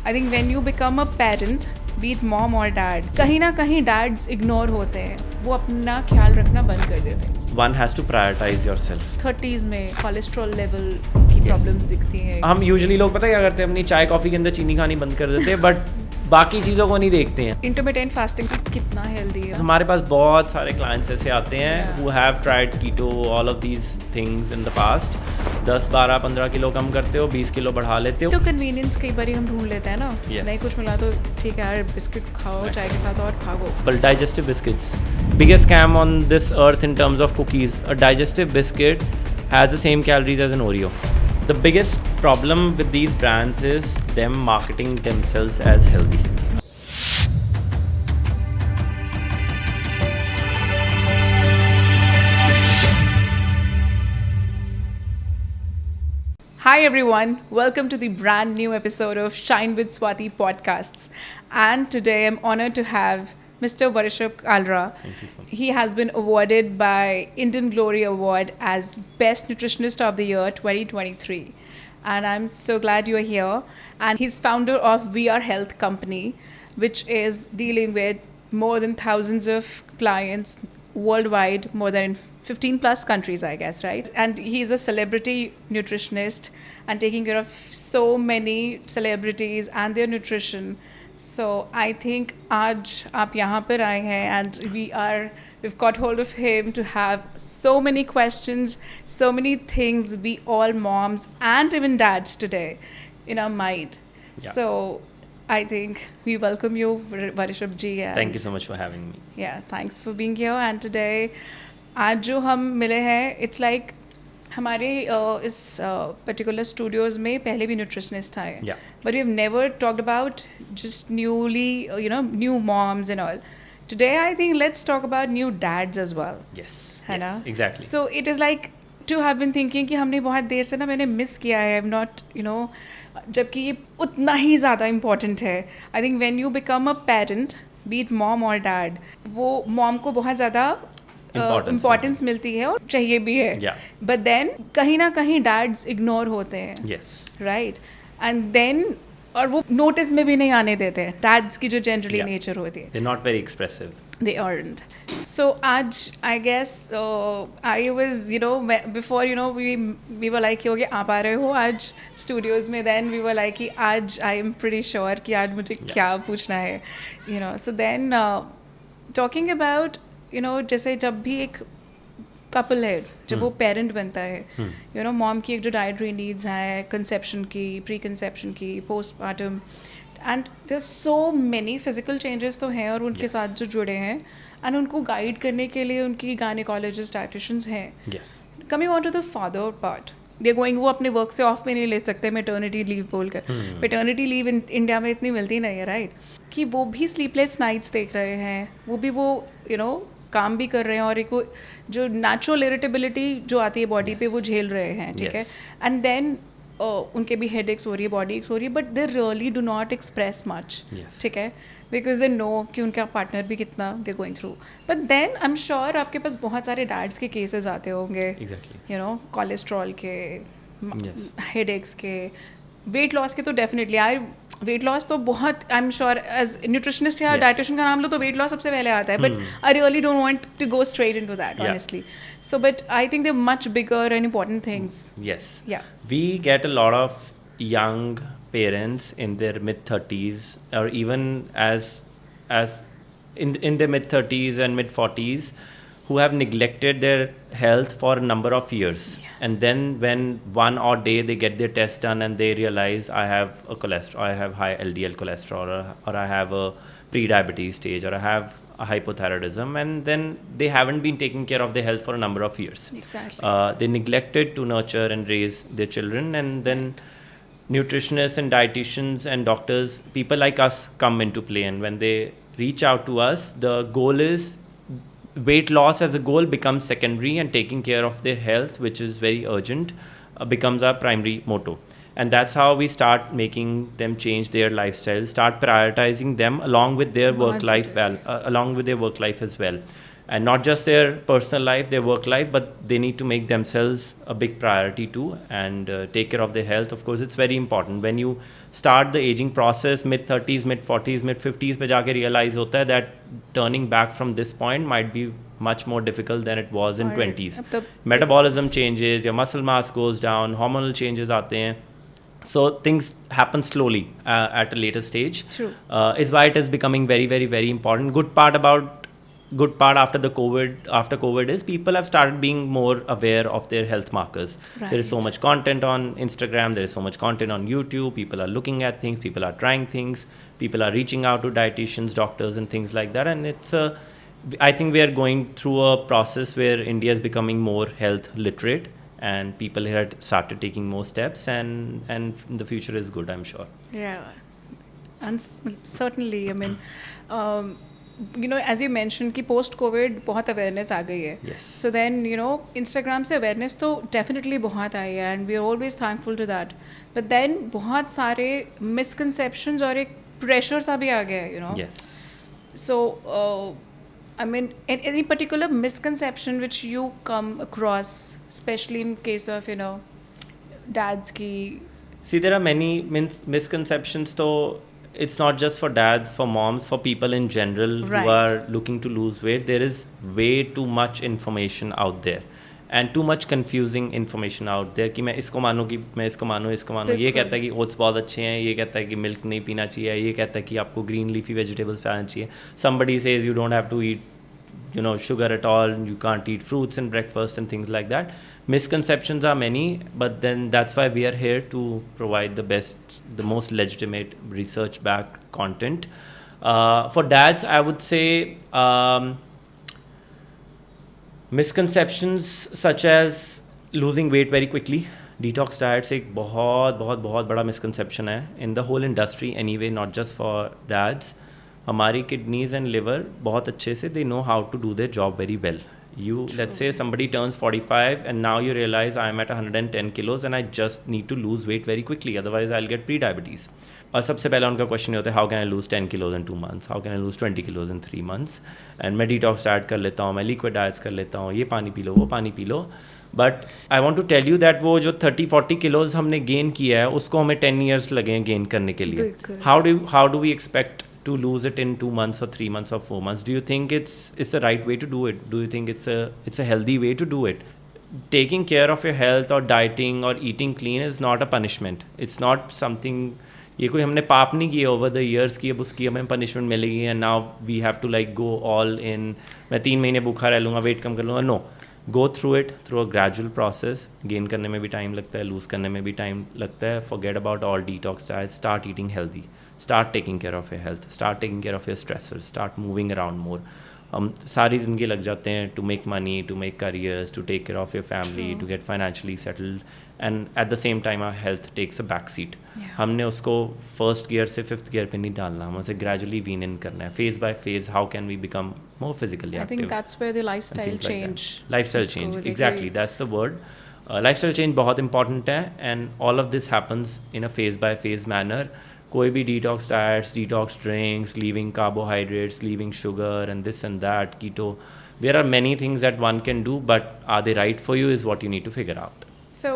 I think when you become a parent, be it mom or dad, कहीं ना कहीं dads ignore होते हैं, वो अपना ख्याल रखना बंद कर देते हैं. One has to prioritize yourself. 30s में कोलेस्ट्रॉल लेवल की प्रॉब्लम्स दिखती हैं. हम यूजुअली लोग पता है क्या करते हैं, अपनी चाय कॉफ़ी के अंदर चीनी खानी बंद कर देते हैं, बट बाकी चीज़ों को नहीं देखते हैं. इंटरमिटेंट फास्टिंग कितना हेल्दी है. हमारे पास बहुत सारे क्लाइंट्स ऐसे आते हैं who have tried keto, all of these things in the past. 10, 12, 15 kilo कम करते हो, 20 किलो बढ़ा लेते हो. तो कन्वीनियंस कई बार हम ढूंढ लेते हैं ना. Yes. नहीं कुछ मिला तो ठीक है यार, बिस्किट खाओ चाय के साथ और भागो. But digestive biscuits, biggest scam on this earth in terms of cookies. A digestive biscuit has the same calories as an Oreo. The biggest problem with these brands is them marketing themselves as healthy. Hi everyone, welcome to the brand new episode of Shine with Swati podcasts. And today I'm honored to have Mr. Varishab Kalra. Thank you so much. He has been awarded by Indian Glory Award as Best Nutritionist of the Year 2023. And I'm so glad you're here. And he's founder of We Are Health Company, which is dealing with more than thousands of clients worldwide, more than 15 plus countries, I guess, right? And he's a celebrity nutritionist and taking care of so many celebrities and their nutrition. So I think आज आप यहाँ पर आए हैं and we've got hold of him to have so many questions, so many things we all moms and even dads today in our mind. Yeah. So I think we welcome you, Varishab ji. Thank you so much for having me. Yeah, thanks for being here. And today, आज जो हम मिले हैं, it's like हमारे इस particular Studios में पहले भी न्यूट्रिशनिस्ट आए. Yeah. But we've never talked about just newly, new moms and all. Today, I think let's talk about new dads as well. Yes. है ना? Exactly. So it is like to have been thinking कि हमने बहुत देर से ना मैंने miss किया है. I'm not, जबकि ये उतना ही ज़्यादा इम्पॉर्टेंट है. I think when you become a parent, be it mom or dad, वो mom को बहुत ज़्यादा इम्पॉर्टेंस मिलती है और चाहिए भी है. Yeah. बट देन कहीं ना कहीं डैड्स इग्नोर होते हैं. Yes. राइट. एंड देन और वो नोटिस में भी नहीं आने देते हैं डैड्स की जो जनरली Yeah. नेचर होती है. They're not very expressive. They aren't. So आज I guess I was before we were like कि आप आ रहे हो आज studios में, then we were like कि आज I am pretty sure कि आज मुझे क्या पूछना है. So then talking about जैसे जब भी एक कपल है जब वो पेरेंट बनता है, मॉम की एक जो डाइटरी नीड्स हैं, कंसेप्शन की, प्री कंसेप्शन की, postmortem, and there so many physical changes तो हैं और उनके साथ जो जुड़े हैं, एंड उनको गाइड करने के लिए उनकी गायनेकोलॉजिस्ट डाइटिशियंस हैं. Yes. Coming on to the father part, they going, वो अपने वर्क से ऑफ भी नहीं ले सकते मेटर्निटी लीव बोलकर. मेटर्निटी लीव इंडिया में इतनी मिलती नहीं है, राइट? कि वो भी स्लीपलेस नाइट्स देख रहे हैं, वो भी वो काम भी कर रहे हैं और एक वो जो नेचुरल इरिटेबिलिटी जो आती है बॉडी पे वो झेल रहे हैं. ठीक है. एंड देन उनके भी हेड एक्स हो रही है, बॉडी एक्स हो रही है, but they really do not express much. ठीक है. बिकॉज दे नो कि उनका पार्टनर भी कितना they going through. But then I am sure आपके पास बहुत सारे डैड्स के केसेस आते होंगे. Exactly. कोलेस्ट्रॉल के, Yes. हेड एक्स के, वेट लॉस के. तो डेफिनेटली वेट लॉस तो बहुत, I am sure as nutritionist या Yes. डाइटिशियन का नाम लो तो वेट लॉस सबसे पहले आता है. But I really don't want to go straight into that honestly. So but I think they are much bigger and important things. Yes. Yeah. We get a lot of young parents in their mid-30s or even as in their mid-30s and mid-40s who have neglected their health for a number of years. Yes. And then when one odd day they get their test done and they realize I have I have high LDL cholesterol or I have a pre-diabetes stage or I have a hypothyroidism, and then they haven't been taking care of their health for a number of years. Exactly. They neglected to nurture and raise their children, and then nutritionists and dietitians and doctors, people like us come into play, and when they reach out to us, the goal is weight loss as a goal becomes secondary and taking care of their health, which is very urgent, becomes our primary motto. And that's how we start making them change their lifestyle, start prioritizing them along with their work life as well. and not just their personal life, their work life, but they need to make themselves a big priority too, and take care of their health. Of course, it's very important. When you start the aging process, mid 30s, mid 40s, mid 50s पे जाके realize होता है that turning back from this point might be much more difficult than it was in 20s. Metabolism changes, your muscle mass goes down, hormonal changes आते हैं. So things happen slowly at a later stage. True. Is why it is becoming very, very, very important. Good part after COVID is people have started being more aware of their health markers. Right. There is so much content on Instagram, there is so much content on YouTube. People are looking at things, people are trying things, people are reaching out to dietitians, doctors, and things like that. And I think we are going through a process where India is becoming more health literate, and people here had started taking more steps, and the future is good, I'm sure. Yeah, and certainly, I mean, as you mentioned कि post COVID बहुत awareness आ गई है. Yes. So then Instagram से awareness तो definitely बहुत आई है, and we are always thankful to that. But then बहुत सारे misconceptions और एक pressure सा भी आ गया है, Yes. So I mean, any particular misconception which you come across, especially in case of dads ki. See, there are many misconceptions, though. It's not just for dads, for moms, for people in general Right. who are looking to lose weight. There is way too much information out there, and too much confusing information out there कि मैं इसको मानूँ कि मैं इसको मानूँ ये कहता है कि ओट्स बहुत अच्छे हैं, ये कहता है कि मिल्क नहीं पीना चाहिए, ये कहता है कि आपको ग्रीन लीफी वेजिटेबल्स खाना चाहिए. Somebody says you don't have to eat sugar at all, you can't eat fruits in breakfast and things like that. Misconceptions are many, but then that's why we are here to provide the most legitimate research-backed content. For dads, I would say misconceptions such as losing weight very quickly. Detox diets एक बहुत बड़ा misconception है in the whole industry anyway, not just for dads. हमारी kidneys and liver बहुत अच्छे से they know how to do their job very well. Let's say somebody turns 45 and now you realize I'm at 110 kilos and I just need to lose weight very quickly, otherwise I'll get pre-diabetes. और सबसे पहला उनका question ये होता है how can I lose 10 kilos in 2 months, how can I lose 20 kilos in 3 months, and मैं detox diet कर लेता हूँ, मैं liquid diets कर लेता हूँ, ये पानी पी लो, वो पानी P low. But I want to tell you that वो जो 30-40 kilos हमने gain किया है उसको हमें 10 years लगे हैं gain करने के लिए. How do we expect to lose it in 2 months or 3 months or 4 months? Do you think it's the right way to do it? Do you think it's a healthy way to do it? Taking care of your health or dieting or eating clean is not a punishment. It's not something ये कोई हमने पाप नहीं किया over the years कि अब उसकी हमें punishment मिलेगी and now we have to like go all in. मैं 3 महीने भूखा रह लूँगा, weight कम कर लूँगा. No. Go through it through a gradual process. Gain करने में भी time लगता है, lose करने में भी time लगता है. Forget about all detox diets. Start eating healthy. Start taking care of your health. Start taking care of your stressors. Start moving around more. हम सारी ज़िंदगी लग जाते हैं to make money, to make careers, to take care of your family, to get financially settled, and at the same time our health takes a back seat. हमने उसको first gear से fifth gear पे नहीं डालना, हमें उसे gradually wean in करना है. Phase by phase, how can we become more physically active? I think that's where the lifestyle change. Lifestyle change, exactly. That's the word. Lifestyle change बहुत important है, and all of this happens in a phase by phase manner. कोई भी detox diets, detox drinks, leaving carbohydrates, leaving sugar and this and that, keto. There are many things that one can do, but are they right for you is what you need to figure out. So,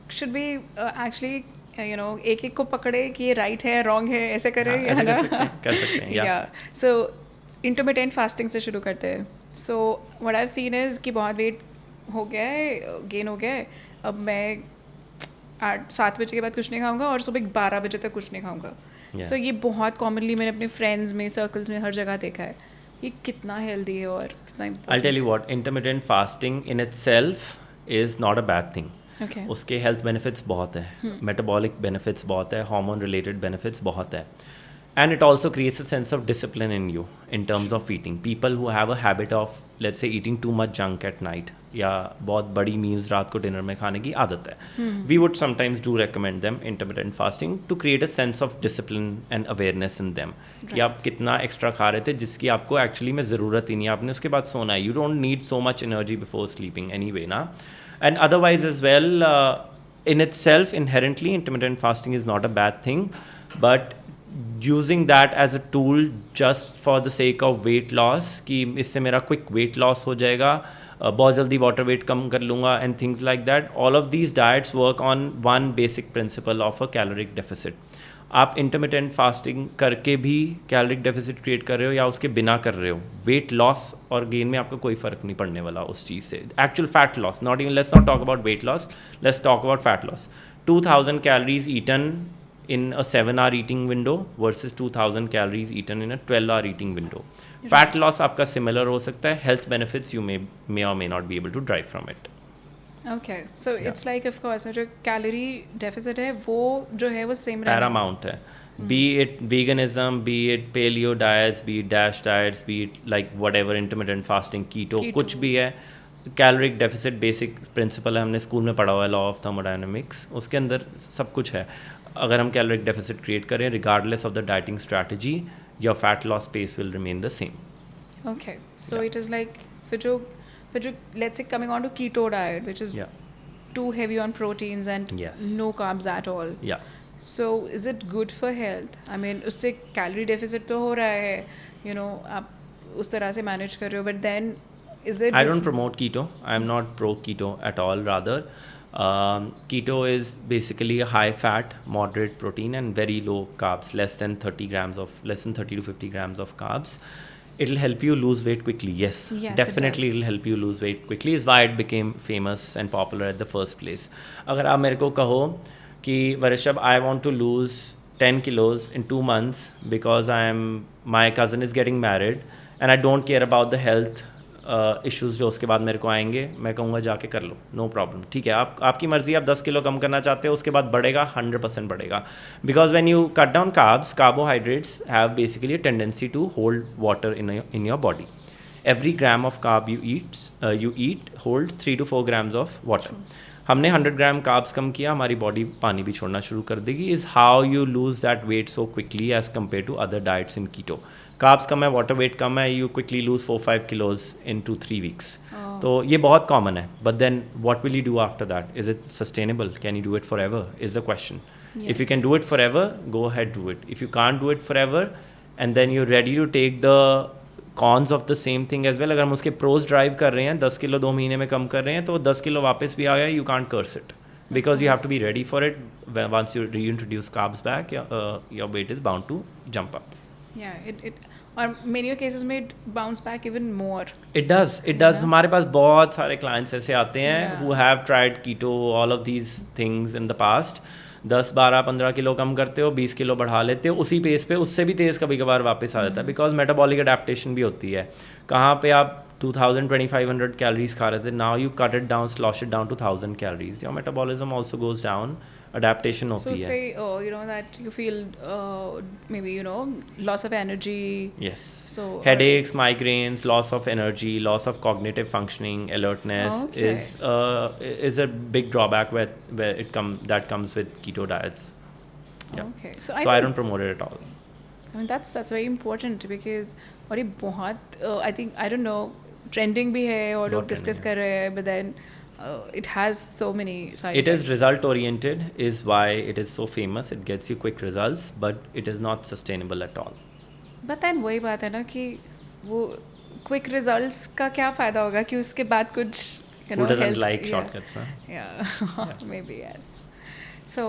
should we actually, एक को पकड़े कि ये right है, wrong है, ऐसे करें, है ना? कर सकते हैं, yeah. So, intermittent fasting से शुरू करते हैं. So, what I've seen is कि बहुत weight हो गया है, gain हो गया है. अब मैं 7 बजे के बाद कुछ नहीं खाऊंगा और सुबह 12 बजे तक कुछ नहीं खाऊंगा. सो ये बहुत कॉमनली मैंने अपने फ्रेंड्स में, सर्कल्स में हर जगह देखा है. ये कितना हेल्दी है और कितना important. I'll tell you what, intermittent fasting in itself is not a bad thing. Okay. उसके health benefits बहुत है, metabolic benefits बहुत है, hormone related benefits बहुत है. And it also creates a sense of discipline in you in terms of eating. People who have a habit of, let's say, eating too much junk at night या बहुत बड़ी meals रात को dinner में खाने की आदत है. We would sometimes do recommend them intermittent fasting to create a sense of discipline and awareness in them. कि आप कितना extra खा रहे थे जिसकी आपको actually में ज़रूरत ही नहीं, आपने उसके बाद सोना है. You don't need so much energy before sleeping anyway, ना. And otherwise as well, in itself, inherently, intermittent fasting is not a bad thing, but using that as a tool just for the sake of weight loss कि इससे मेरा quick weight loss हो जाएगा, बहुत जल्दी water weight कम कर लूँगा and things like that. All of these diets work on one basic principle of a caloric deficit. आप इंटरमिटेंट फास्टिंग करके भी कैलोरिक डेफिसिट क्रिएट कर रहे हो या उसके बिना कर रहे हो, वेट लॉस और गेन में आपका कोई फ़र्क नहीं पड़ने वाला उस चीज़ से. Actual fat loss, not even, let's not talk about weight loss, let's talk about fat loss. 2000 calories eaten in a 7-hour eating window versus 2000 calories eaten in a 12-hour eating window. Fat loss आपका similar हो सकता है, health benefits you may or may not be able to derive from it. Okay, so it's like of course जो calorie deficit है वो जो है वो same paramount है. Be it veganism, be it paleo diets, be it DASH diets, be it like whatever intermittent fasting, keto. कुछ भी है, कैलोरिक डेफिसिट बेसिक प्रिंसिपल है, हमने स्कूल में पढ़ा हुआ है, लॉ ऑफ थर्मोडायनेमिक्स, उसके अंदर सब कुछ है. अगर हम कैलोरिक डेफिसिट क्रिएट करें regardless of the dieting strategy, your fat loss pace will remain the same. Okay, so it is like फिर जो let's say coming on to keto diet which is too heavy on proteins and no carbs at all. Yeah. So is it good for health? I mean उससे calorie deficit तो हो रहा है, you know, आप उस तरह से manage कर रहे हो, but then is it? I don't promote keto. I'm not pro keto at all. Rather, keto is basically a high fat, moderate protein and very low carbs, less than 30 to 50 grams of carbs. It'll help you lose weight quickly. Yes, definitely it'll help you lose weight quickly. Is why it became famous and popular at the first place. अगर आप मेरे को कहो कि वरिषभ, I want to lose 10 kilos in 2 months because my cousin is getting married and I don't care about the health issues जो उसके बाद मेरे को आएंगे, मैं कहूँगा जाके कर लो, नो प्रॉब्लम, ठीक है, आपकी मर्जी, आप 10 किलो कम करना चाहते हो, उसके बाद बढ़ेगा, 100% बढ़ेगा. Because when you cut down carbs, carbohydrates have basically a tendency to hold water in your body. Every gram of carb you eat holds 3 to 4 grams of water. हमने 100 ग्राम कार्ब्स कम किया, हमारी बॉडी पानी भी छोड़ना शुरू कर देगी. Is how you lose that weight so quickly as compare to other diets in keto. Carbs कम है, वाटर वेट कम है, you quickly lose 4-5 kilos in 2-3 weeks. तो ये बहुत कॉमन है. But then what will you do after that? Is it sustainable? Can you do it for ever is the question. If you can do it forever, go ahead, do it. If you can't do it forever and then you're ready to take the cons of the same thing as well, अगर हम उसके pros drive कर रहे हैं, 10 kilo 2 महीने में कम कर रहे हैं, तो 10 किलो वापस भी आ गया, you can't curse it because you have to be ready for it. Once you reintroduce carbs back, your weight is bound to jump up. Yeah, it or many cases में it bounce back even more. It does. हमारे पास बहुत सारे clients ऐसे आते हैं who have tried keto, all of these things in the past. 10, 12, 15 kilo कम करते हो, 20 kilo बढ़ा लेते हो उसी पेस पे, उससे भी तेज़ कभी कभार वापस आ जाता है, बिकॉज मेटाबॉलिक अडेप्टेशन भी होती है. कहाँ पे आप 2500 कैलोरीज खा रहे थे, now you cut it down, slash it down to 1000 calories, your metabolism also goes down, adaptation होती है. So say, you know, that you feel maybe, you know, loss of energy. Yes. So headaches, migraines, loss of energy, loss of cognitive functioning, alertness is a big drawback where that comes with keto diets. Yeah. Okay. So I don't promote it at all. I mean that's very important because और ये बहुत I think I don't know trending भी है और लोग discuss कर रहे हैं, but then it has so many side effects. It is result oriented is why it is so famous. It gets you quick results, but it is not sustainable at all. But then वही बात है ना कि वो quick results का क्या फ़ायदा होगा कि उसके बाद कुछ who doesn't like shortcuts, huh? Yeah. Maybe yes. So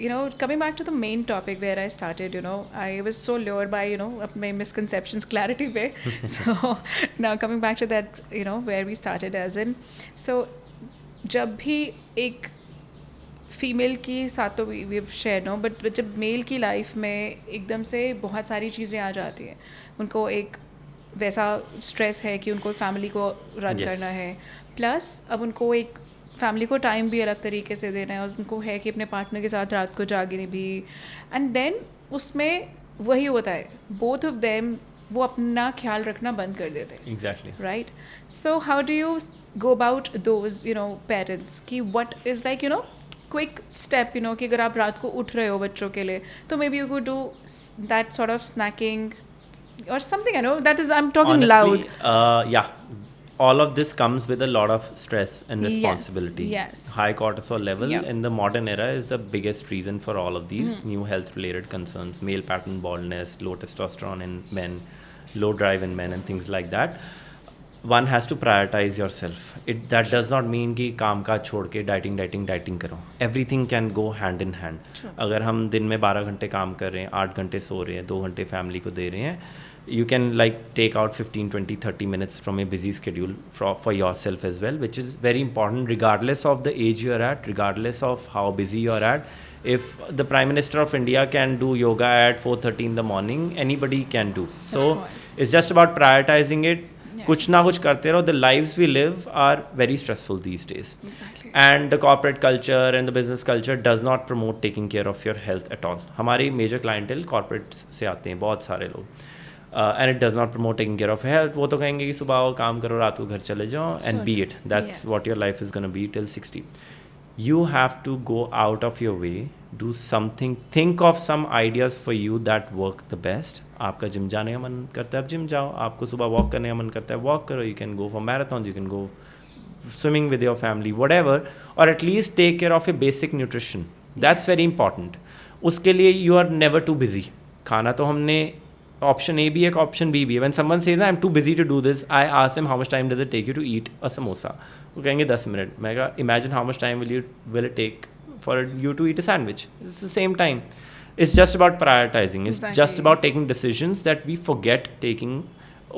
you know, coming back to the main topic where I started, you know, I was so lured by, you know, my misconceptions clarity पे. So now coming back to that, you know, where we started as in, so जब भी एक female की साथ तो we share no, but जब mail की life में एकदम से बहुत सारी चीज़ें आ जाती हैं, उनको एक वैसा स्ट्रेस है कि उनको फैमिली को रन करना है, प्लस अब उनको एक फैमिली को टाइम भी अलग तरीके से देना है, और उनको है कि अपने पार्टनर के साथ रात को जागने भी, एंड देन उसमें वही होता है, बोथ ऑफ देम वो अपना ख्याल रखना बंद कर देते हैं. Exactly. Right? So how do you go about those, you know, parents कि what is like, you know, quick step, you know, कि अगर आप रात को उठ रहे हो बच्चों के लिए, तो maybe you could do that sort of snacking or something, I know, that is, I'm talking Honestly, loud. Yeah. all of this comes with a lot of stress and responsibility. yes. High cortisol level Yep. in the modern era is the biggest reason for all of these new health related concerns: male pattern baldness, low testosterone in men, low drive in men, and things like that. One has to prioritize yourself. That does not mean कि काम काज छोड़ के dieting करो. Everything can go hand in hand. True. अगर हम दिन में 12 घंटे काम कर रहे हैं, 8 घंटे सो रहे हैं, 2 घंटे फैमिली को दे रहे हैं, you can like take out 15, 20, 30 minutes from a busy schedule for yourself as well, which is very important regardless of the age you're at, regardless of how busy you're at. If the Prime Minister of India can do yoga at 4:30 in the morning, anybody can do. So course. it's just about prioritizing it. Yeah. कुछ ना कुछ करते रहो. The lives we live are very stressful these days. Exactly. And the corporate culture and the business culture does not promote taking care of your health at all. हमारी major clientele corporate से आते हैं बहुत सारे लोग. And it does not promote taking care of health. वो तो कहेंगे कि सुबह आओ, काम करो, रात को घर चले जाओ, and So be true. it. That's Yes. what your life is going to be till 60. You have to go out of your way, do something, think of some ideas for you that work the best. आपका gym जाने का मन करता है, आप gym जाओ. आपको सुबह वॉक करने का मन करता है, वॉक करो. You can go for marathons, you can go swimming with your family, whatever. Or at least take care of your basic nutrition. That's very important. उसके लिए you are never too busy. खाना तो हमने option A भी है, option B भी है. When someone says I'm too busy to do this, I ask them how much time does it take you to eat a samosa. वो कहेंगे 10 minute. मैं कहा imagine how much time will it take for you to eat a sandwich. It's the same time. It's just about prioritizing. It's just Exactly. about taking decisions that we forget taking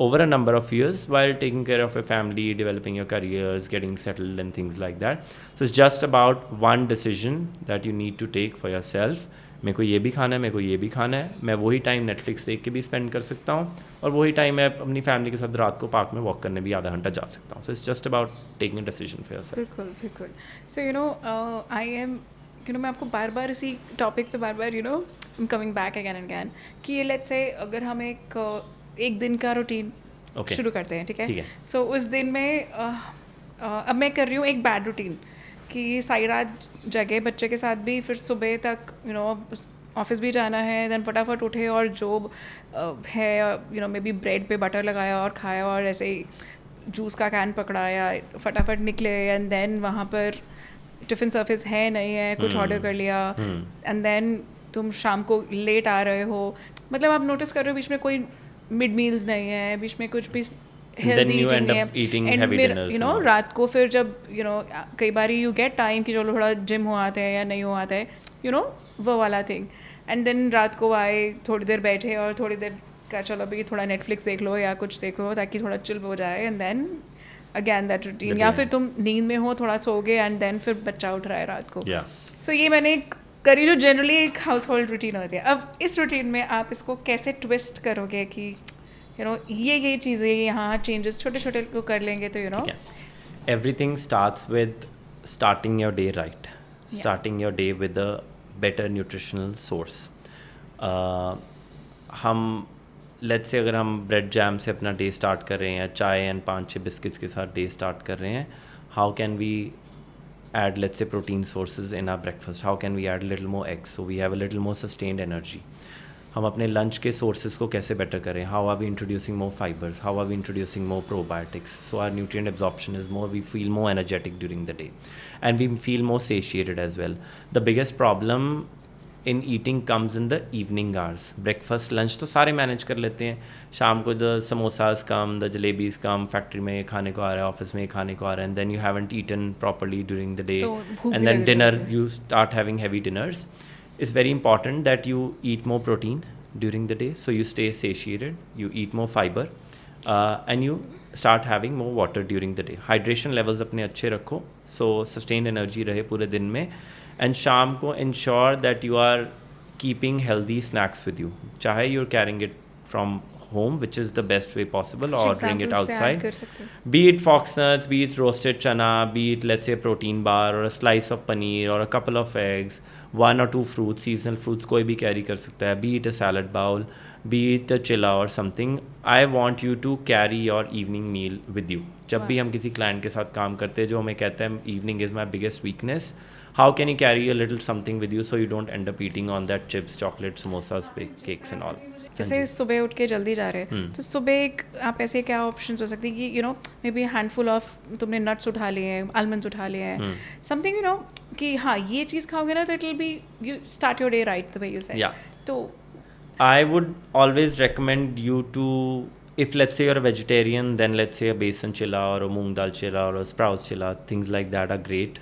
over a number of years while taking care of your family, developing your careers, getting settled and things like that. So it's just about one decision that you need to take for yourself. मेरे को ये भी खाना है, मेरे को ये भी खाना है. मैं वही टाइम नेटफ्लिक्स देख के भी स्पेंड कर सकता हूँ, और वही टाइम मैं अपनी फैमिली के साथ रात को पार्क में वॉक करने भी आधा घंटा जा सकता हूँ. So it's just about taking a decision for yourself. बिल्कुल बिल्कुल. सो आई एम मैं आपको बार बार इसी टॉपिक पे बार बार coming back again and again कि ये लेट्स से अगर हम एक दिन का रूटीन Okay. शुरू करते हैं, ठीक ठीक है. है. सो उस दिन में अब मैं कर रही हूँ एक बैड रूटीन कि सारी रात जगे बच्चे के साथ भी, फिर सुबह तक ऑफिस भी जाना है, देन फटाफट उठे और जो है मे बी ब्रेड पे बटर लगाया और खाया, और ऐसे ही जूस का कैन पकड़ाया, फटाफट निकले, एंड देन वहाँ पर टिफ़िन सर्विस है नहीं है, कुछ ऑर्डर कर लिया, एंड देन तुम शाम को लेट आ रहे हो. मतलब आप नोटिस कर रहे हो बीच में कोई मिड मील्स नहीं है, बीच में कुछ भी हेल्दी you ईटिंग end नहीं up eating है. heavy फिर dinners and all. रात को फिर जब कई बार यू गेट टाइम कि चलो थोड़ा जिम हो आते हैं या नहीं हो आता है, वो वाला थिंग. एंड देन रात को आए, थोड़ी देर बैठे और थोड़ी देर का चलो अभी थोड़ा नेटफ्लिक्स देख लो या कुछ देख लो ताकि थोड़ा चिल हो जाए, and then again that routine. या फिर तुम नींद में हो, थोड़ा सो गए, एंड देन फिर बच्चा उठ रहा है रात को. सो ये मैंने करी जो जनरली एक हाउस होल्ड रूटीन होती है. अब इस रूटीन में आप इसको कैसे ट्विस्ट करोगे कि ये चीज़ें यहाँ चेंजेस छोटे छोटे को कर लेंगे तो Everything starts with starting your day right. Yeah. Starting your day with a better nutritional source. हम लेट्स से अगर हम ब्रेड जैम से अपना डे स्टार्ट कर रहे हैं, या चाय एंड 5-6 बिस्किट्स के साथ डे स्टार्ट कर रहे हैं, how can we add, let's say, protein sources in our breakfast? How can we add a little more eggs so we have a little more sustained energy? हम अपने lunch के sources को कैसे better करें? How are we introducing more fibres? How are we introducing more probiotics? So our nutrient absorption is more, we feel more energetic during the day, and we feel more satiated as well. The biggest problem in eating comes in the evening hours. Breakfast, lunch तो सारे manage कर लेते हैं. शाम को the samosas come, the jalebis come, factory में ये खाने को आ रहा है, ऑफिस में ये खाने को आ रहा है, and then you haven't eaten properly during the day, तो भूख एंड भी देन लग डिनर जाती है. you start having heavy dinners. It's very important that you eat more protein during the day, so you stay satiated, you eat more fiber, and you start having more water during the day. Hydration levels अपने अच्छे रखो, so sustained energy रहे पूरे दिन में, and शाम को ensure that you are keeping healthy snacks with you. चाहे you're carrying it from home, which is the best way possible, or ordering it outside. Be it fox nuts, be it roasted chana, be it, let's say, a protein bar or a slice of paneer or a couple of eggs, 1 or 2 fruits, seasonal fruits कोई भी carry कर सकता है, be it a salad bowl, be it a chilla or something. I want you to carry your evening meal with you. जब भी हम किसी client के साथ काम करते हैं जो हमें कहता है evening is my biggest weakness, how can you carry a little something with you so you don't end up eating on that chips, chocolate, samosas, cakes and all. जैसे सुबह उठ के जल्दी जा रहे हैं तो सुबह एक आप ऐसे क्या ऑप्शंस हो सकती है कि you know may be handful of तुमने नट्स उठा लिए हैं, आलमंड्स उठा लिए हैं, समथिंग यू नो कि हाँ ये चीज़ खाओगे ना तो it will be you start your day right the way you से. तो I would always recommend you to, if let's say you're a vegetarian, then let's say a besan chilla or a moong dal chilla or a sprouts chilla, things like that are great.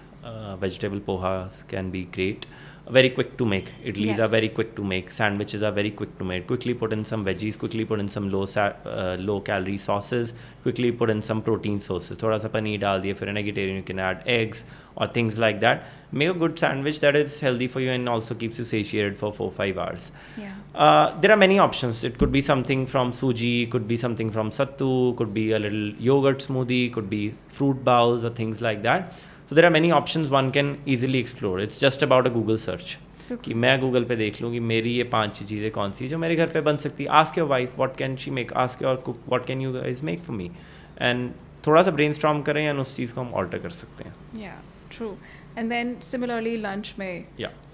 Vegetable pohas can be great. Very quick to make. Idlis are very quick to make. Sandwiches are very quick to make. Quickly put in some veggies. Quickly put in some low calorie sauces. Quickly put in some protein sources. थोड़ा सा पनीर डाल दिए. For a vegetarian, you can add eggs or things like that. Make a good sandwich that is healthy for you and also keeps you satiated for 4-5 hours. There are many options. It could be something from suji, could be something from sattu, could be a little yogurt smoothie, could be fruit bowls or things like that. So there are many options one can easily explore. It's just about a Google search. कि मैं Google पे देख लूँ कि मेरी ये 5 चीज़ें कौन सी जो मेरे घर पे बन सकती है. Ask your wife what can she make, ask your cook what can you guys make for me, and थोड़ा सा ब्रेनस्टॉर्म करें एंड उस चीज़ को हम ऑल्टर कर सकते हैं. या true. And then similarly lunch में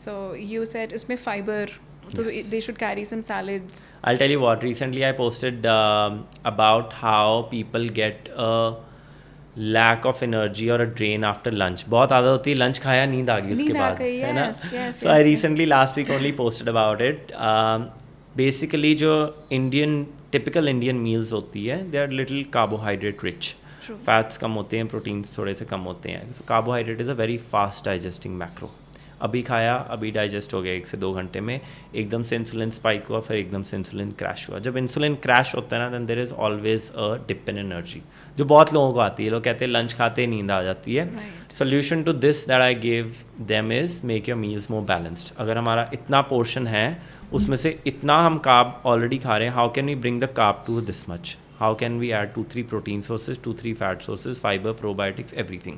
सो यू सेड इसमें fibre, so they should carry some salads. I'll tell you what, recently I posted about how people get a lack of energy or a drain after lunch. बहुत आदत होती है lunch खाया नींद आ गई उसके बाद, है ना. So I recently last week only posted about it. Basically जो typical Indian meals होती है, they are little carbohydrate rich. Fats कम होते हैं, proteins थोड़े से कम होते हैं. So carbohydrate is a very fast digesting macro. अभी खाया अभी डाइजेस्ट हो गया 1 से 2 घंटे में, एकदम से इंसुलिन स्पाइक हुआ, फिर एकदम से इंसुलिन क्रैश हुआ. जब इंसुलिन क्रैश होता है ना, then there is always a dip in energy, जो बहुत लोगों को आती है. लोग कहते हैं लंच खाते नींद आ जाती है. Solution to this that I give them is make your meals more balanced. अगर हमारा इतना पोर्शन है, उसमें से इतना हम कार्ब ऑलरेडी खा रहे हैं, how can we bring the carb to this much? How can we add 2-3 protein sources, 2-3 fat sources, fibre, probiotics, everything.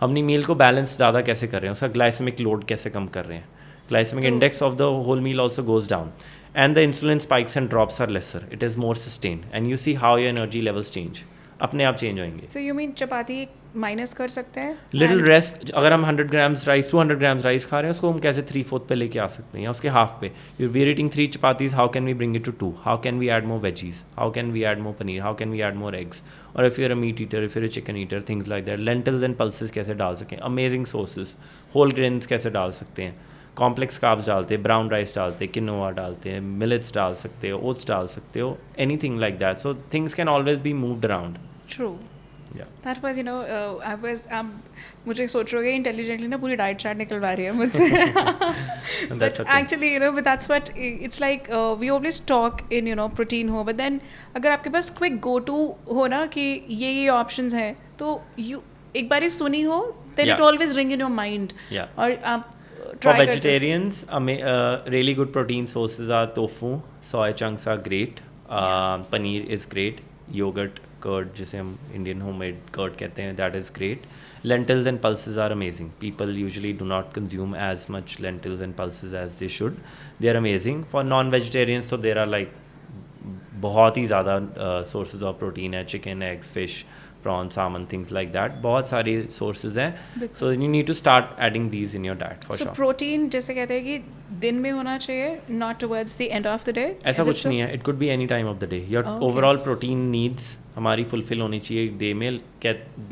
हम अपनी मील को बैलेंस ज़्यादा कैसे कर रहे हैं, उसका ग्लाइसेमिक लोड कैसे कम कर रहे हैं. Glycemic index of the whole meal also goes down and the insulin spikes and drops are lesser. It is more sustain and you see how your energy levels change, अपने आप change होंगे. So you mean chapati minus कर सकते हैं? Little rest. अगर हम 100 grams rice, 200 grams rice खा रहे हैं, उसको हम कैसे 3/4 पे लेके आ सकते हैं या उसके हाफ पे. You we are eating 3 chapatis, how can we bring it to 2? How can we add more veggies? How can we add more paneer? How can we add more eggs? और if you are a meat eater, if you are a chicken eater, things like that. Lentils and pulses कैसे डाल सकें, amazing sources. Whole grains कैसे डाल सकते हैं, complex carbs डालते हैं, ब्राउन राइस डालते हैं, किनोआ डालते हैं, मिलेट्स डाल सकते हो, ओट्स डाल सकते हो, anything like that. So things can always be moved around. True. That was, you know, I was मुझे सोच रहे हो इंटेलिजेंटली ना पूरी डाइट चार्ट निकलवा रही है मुझसे. But actually, you know, but that's what it's like. We always talk in, you know, protein हो, but then अगर आपके पास quick go to हो ना कि ये options हैं, तो you एक बार ही सुनी हो, then it always ring in your mind. और आप For vegetarians, really good protein sources are tofu, soy chunks are great, paneer is great, yogurt, curd जिसे हम Indian homemade curd कहते हैं, that is great. Lentils and pulses are amazing. People usually do not consume as much lentils and pulses as they should. They are amazing. For non-vegetarians, so there are like बहुत ही ज़्यादा sources of protein है, chicken, eggs, fish, prawns, salmon, things like that. बहुत सारी sources हैं. So you need to start adding these in your diet for sure. So protein जैसे कहते हैं कि दिन में होना चाहिए, not towards the end of the day. ऐसा कुछ नहीं है. It could be any time of the day. Your overall protein needs हमारी फुलफिल होनी चाहिए डे में.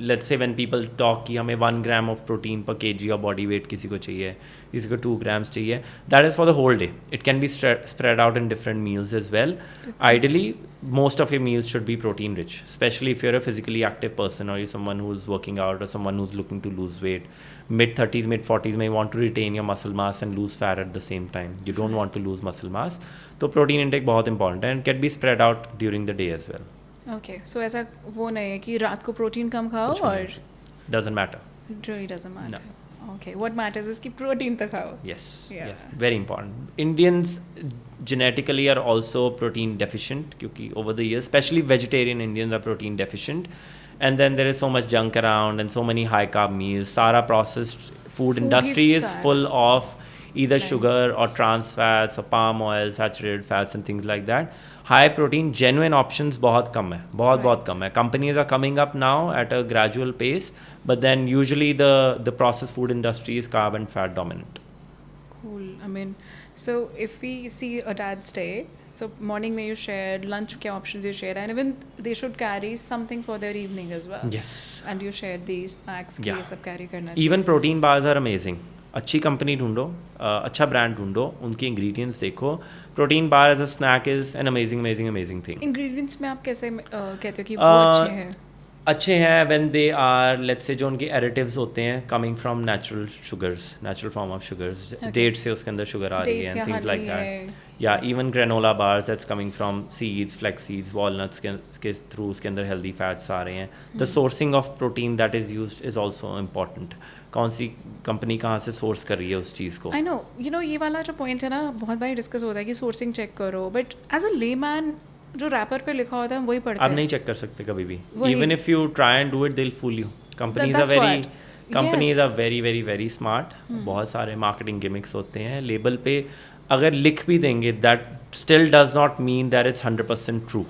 Let's say when people talk कि हमें 1 gram of protein per KG of body weight किसी को चाहिए, किसी को 2 ग्राम्स चाहिए. That is for the whole day. It can be spread out in different meals as well. Ideally most of your meals should be protein rich, especially if you're a physically active person or you're someone who's working out or someone who's looking to lose weight. Mid-30s, mid-40s may want to retain your muscle mass and lose fat at the same time. You don't want to lose muscle mass. So protein intake बहुत important है and can be spread out during the day as well. Okay, so ऐसा वो नहीं है कि रात को protein कम खाओ और doesn't matter. It really doesn't matter. No. Okay, what matters is कि प्रोटीन तो खाओ. Yes, yes, very important. Indians genetically are also protein deficient क्योंकि over the years, especially vegetarian Indians are protein deficient, and then there is so much junk around and so many high carb meals. सारा processed food industry is full of either sugar or trans fats or palm oil, saturated fats and things like that. High protein genuine options बहुत कम है, बहुत कम है. Companies are coming up now at a gradual pace, but then usually the processed food industry is carb and fat dominant. Cool. I mean, so if we see a dad's day, so morning में you shared, lunch क्या options you shared, and even they should carry something for their evening as well. Yes. And you shared these snacks कि ये सब carry करना Even protein bars are amazing. अच्छी company ढूंढो, अच्छा brand ढूंढो, उनके इंग्रेडिएंट्स देखो. Protein bar as a snack is an amazing thing. Ingredients में आप कैसे कहते हो कि वो अच्छे हैं? अच्छे हैं when they are, let's say जो उनके एडिटिव्स होते हैं coming from natural sugars, natural form of sugars, date से उसके अंदर शुगर आ रही है एंड थिंग्स लाइक दैट. या even granola bars that's coming from seeds, flax seeds, walnuts के थ्रू उसके अंदर हेल्दी फैट्स आ रहे हैं. The sourcing of protein that is used is also important. कौन सी कंपनी कहाँ से सोर्स कर रही है उस चीज़ को. आई नो, यू नो, ये वाला जो पॉइंट है ना, बहुत बार डिस्कस होता है कि सोर्सिंग चेक करो, बट एज अ लेमैन जो रैपर पे लिखा होता है वही पढ़ते हैं. आप नहीं चेक कर सकते कभी भी. Even if you try and do it, they will fool you. Companies are very smart. बहुत सारे मार्केटिंग गिमिक्स होते हैं लेबल पे. अगर लिख भी देंगे, that still does not mean that it's 100% true.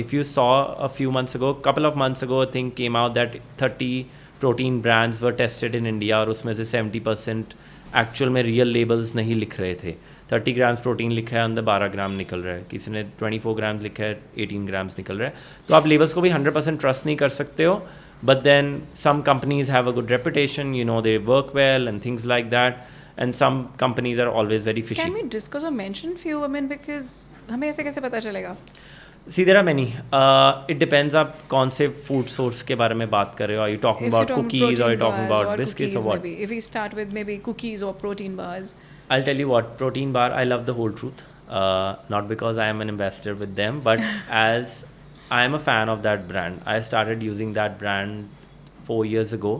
If you saw a few months ago, couple of months ago, a thing came out that 30 protein brands were tested in India और उसमें से 70% actual में real labels नहीं लिख रहे थे. 30 grams protein लिखा है, अंदर 12 ग्राम निकल रहा है. किसी ने 24 ग्राम्स लिखा है, 18 ग्राम्स निकल रहा है. तो आप लेबल्स को भी 100% ट्रस्ट नहीं कर सकते हो. But then some companies have a good reputation, you know, they work well and things like that. And some companies are always very fishy. Can we discuss और mention few, I mean, because हमें ऐसे कैसे पता चलेगा? See, there are many. It depends आप कौन से food source के बारे में बात कर रहे हो. Are you talking about cookies or are you talking about biscuits or what? Maybe. If we start with maybe cookies or protein bars. I'll tell you what, protein bar, I love the Whole Truth. Not because I am an ambassador with them, but as I am a fan of that brand. I started using that brand 4 years ago.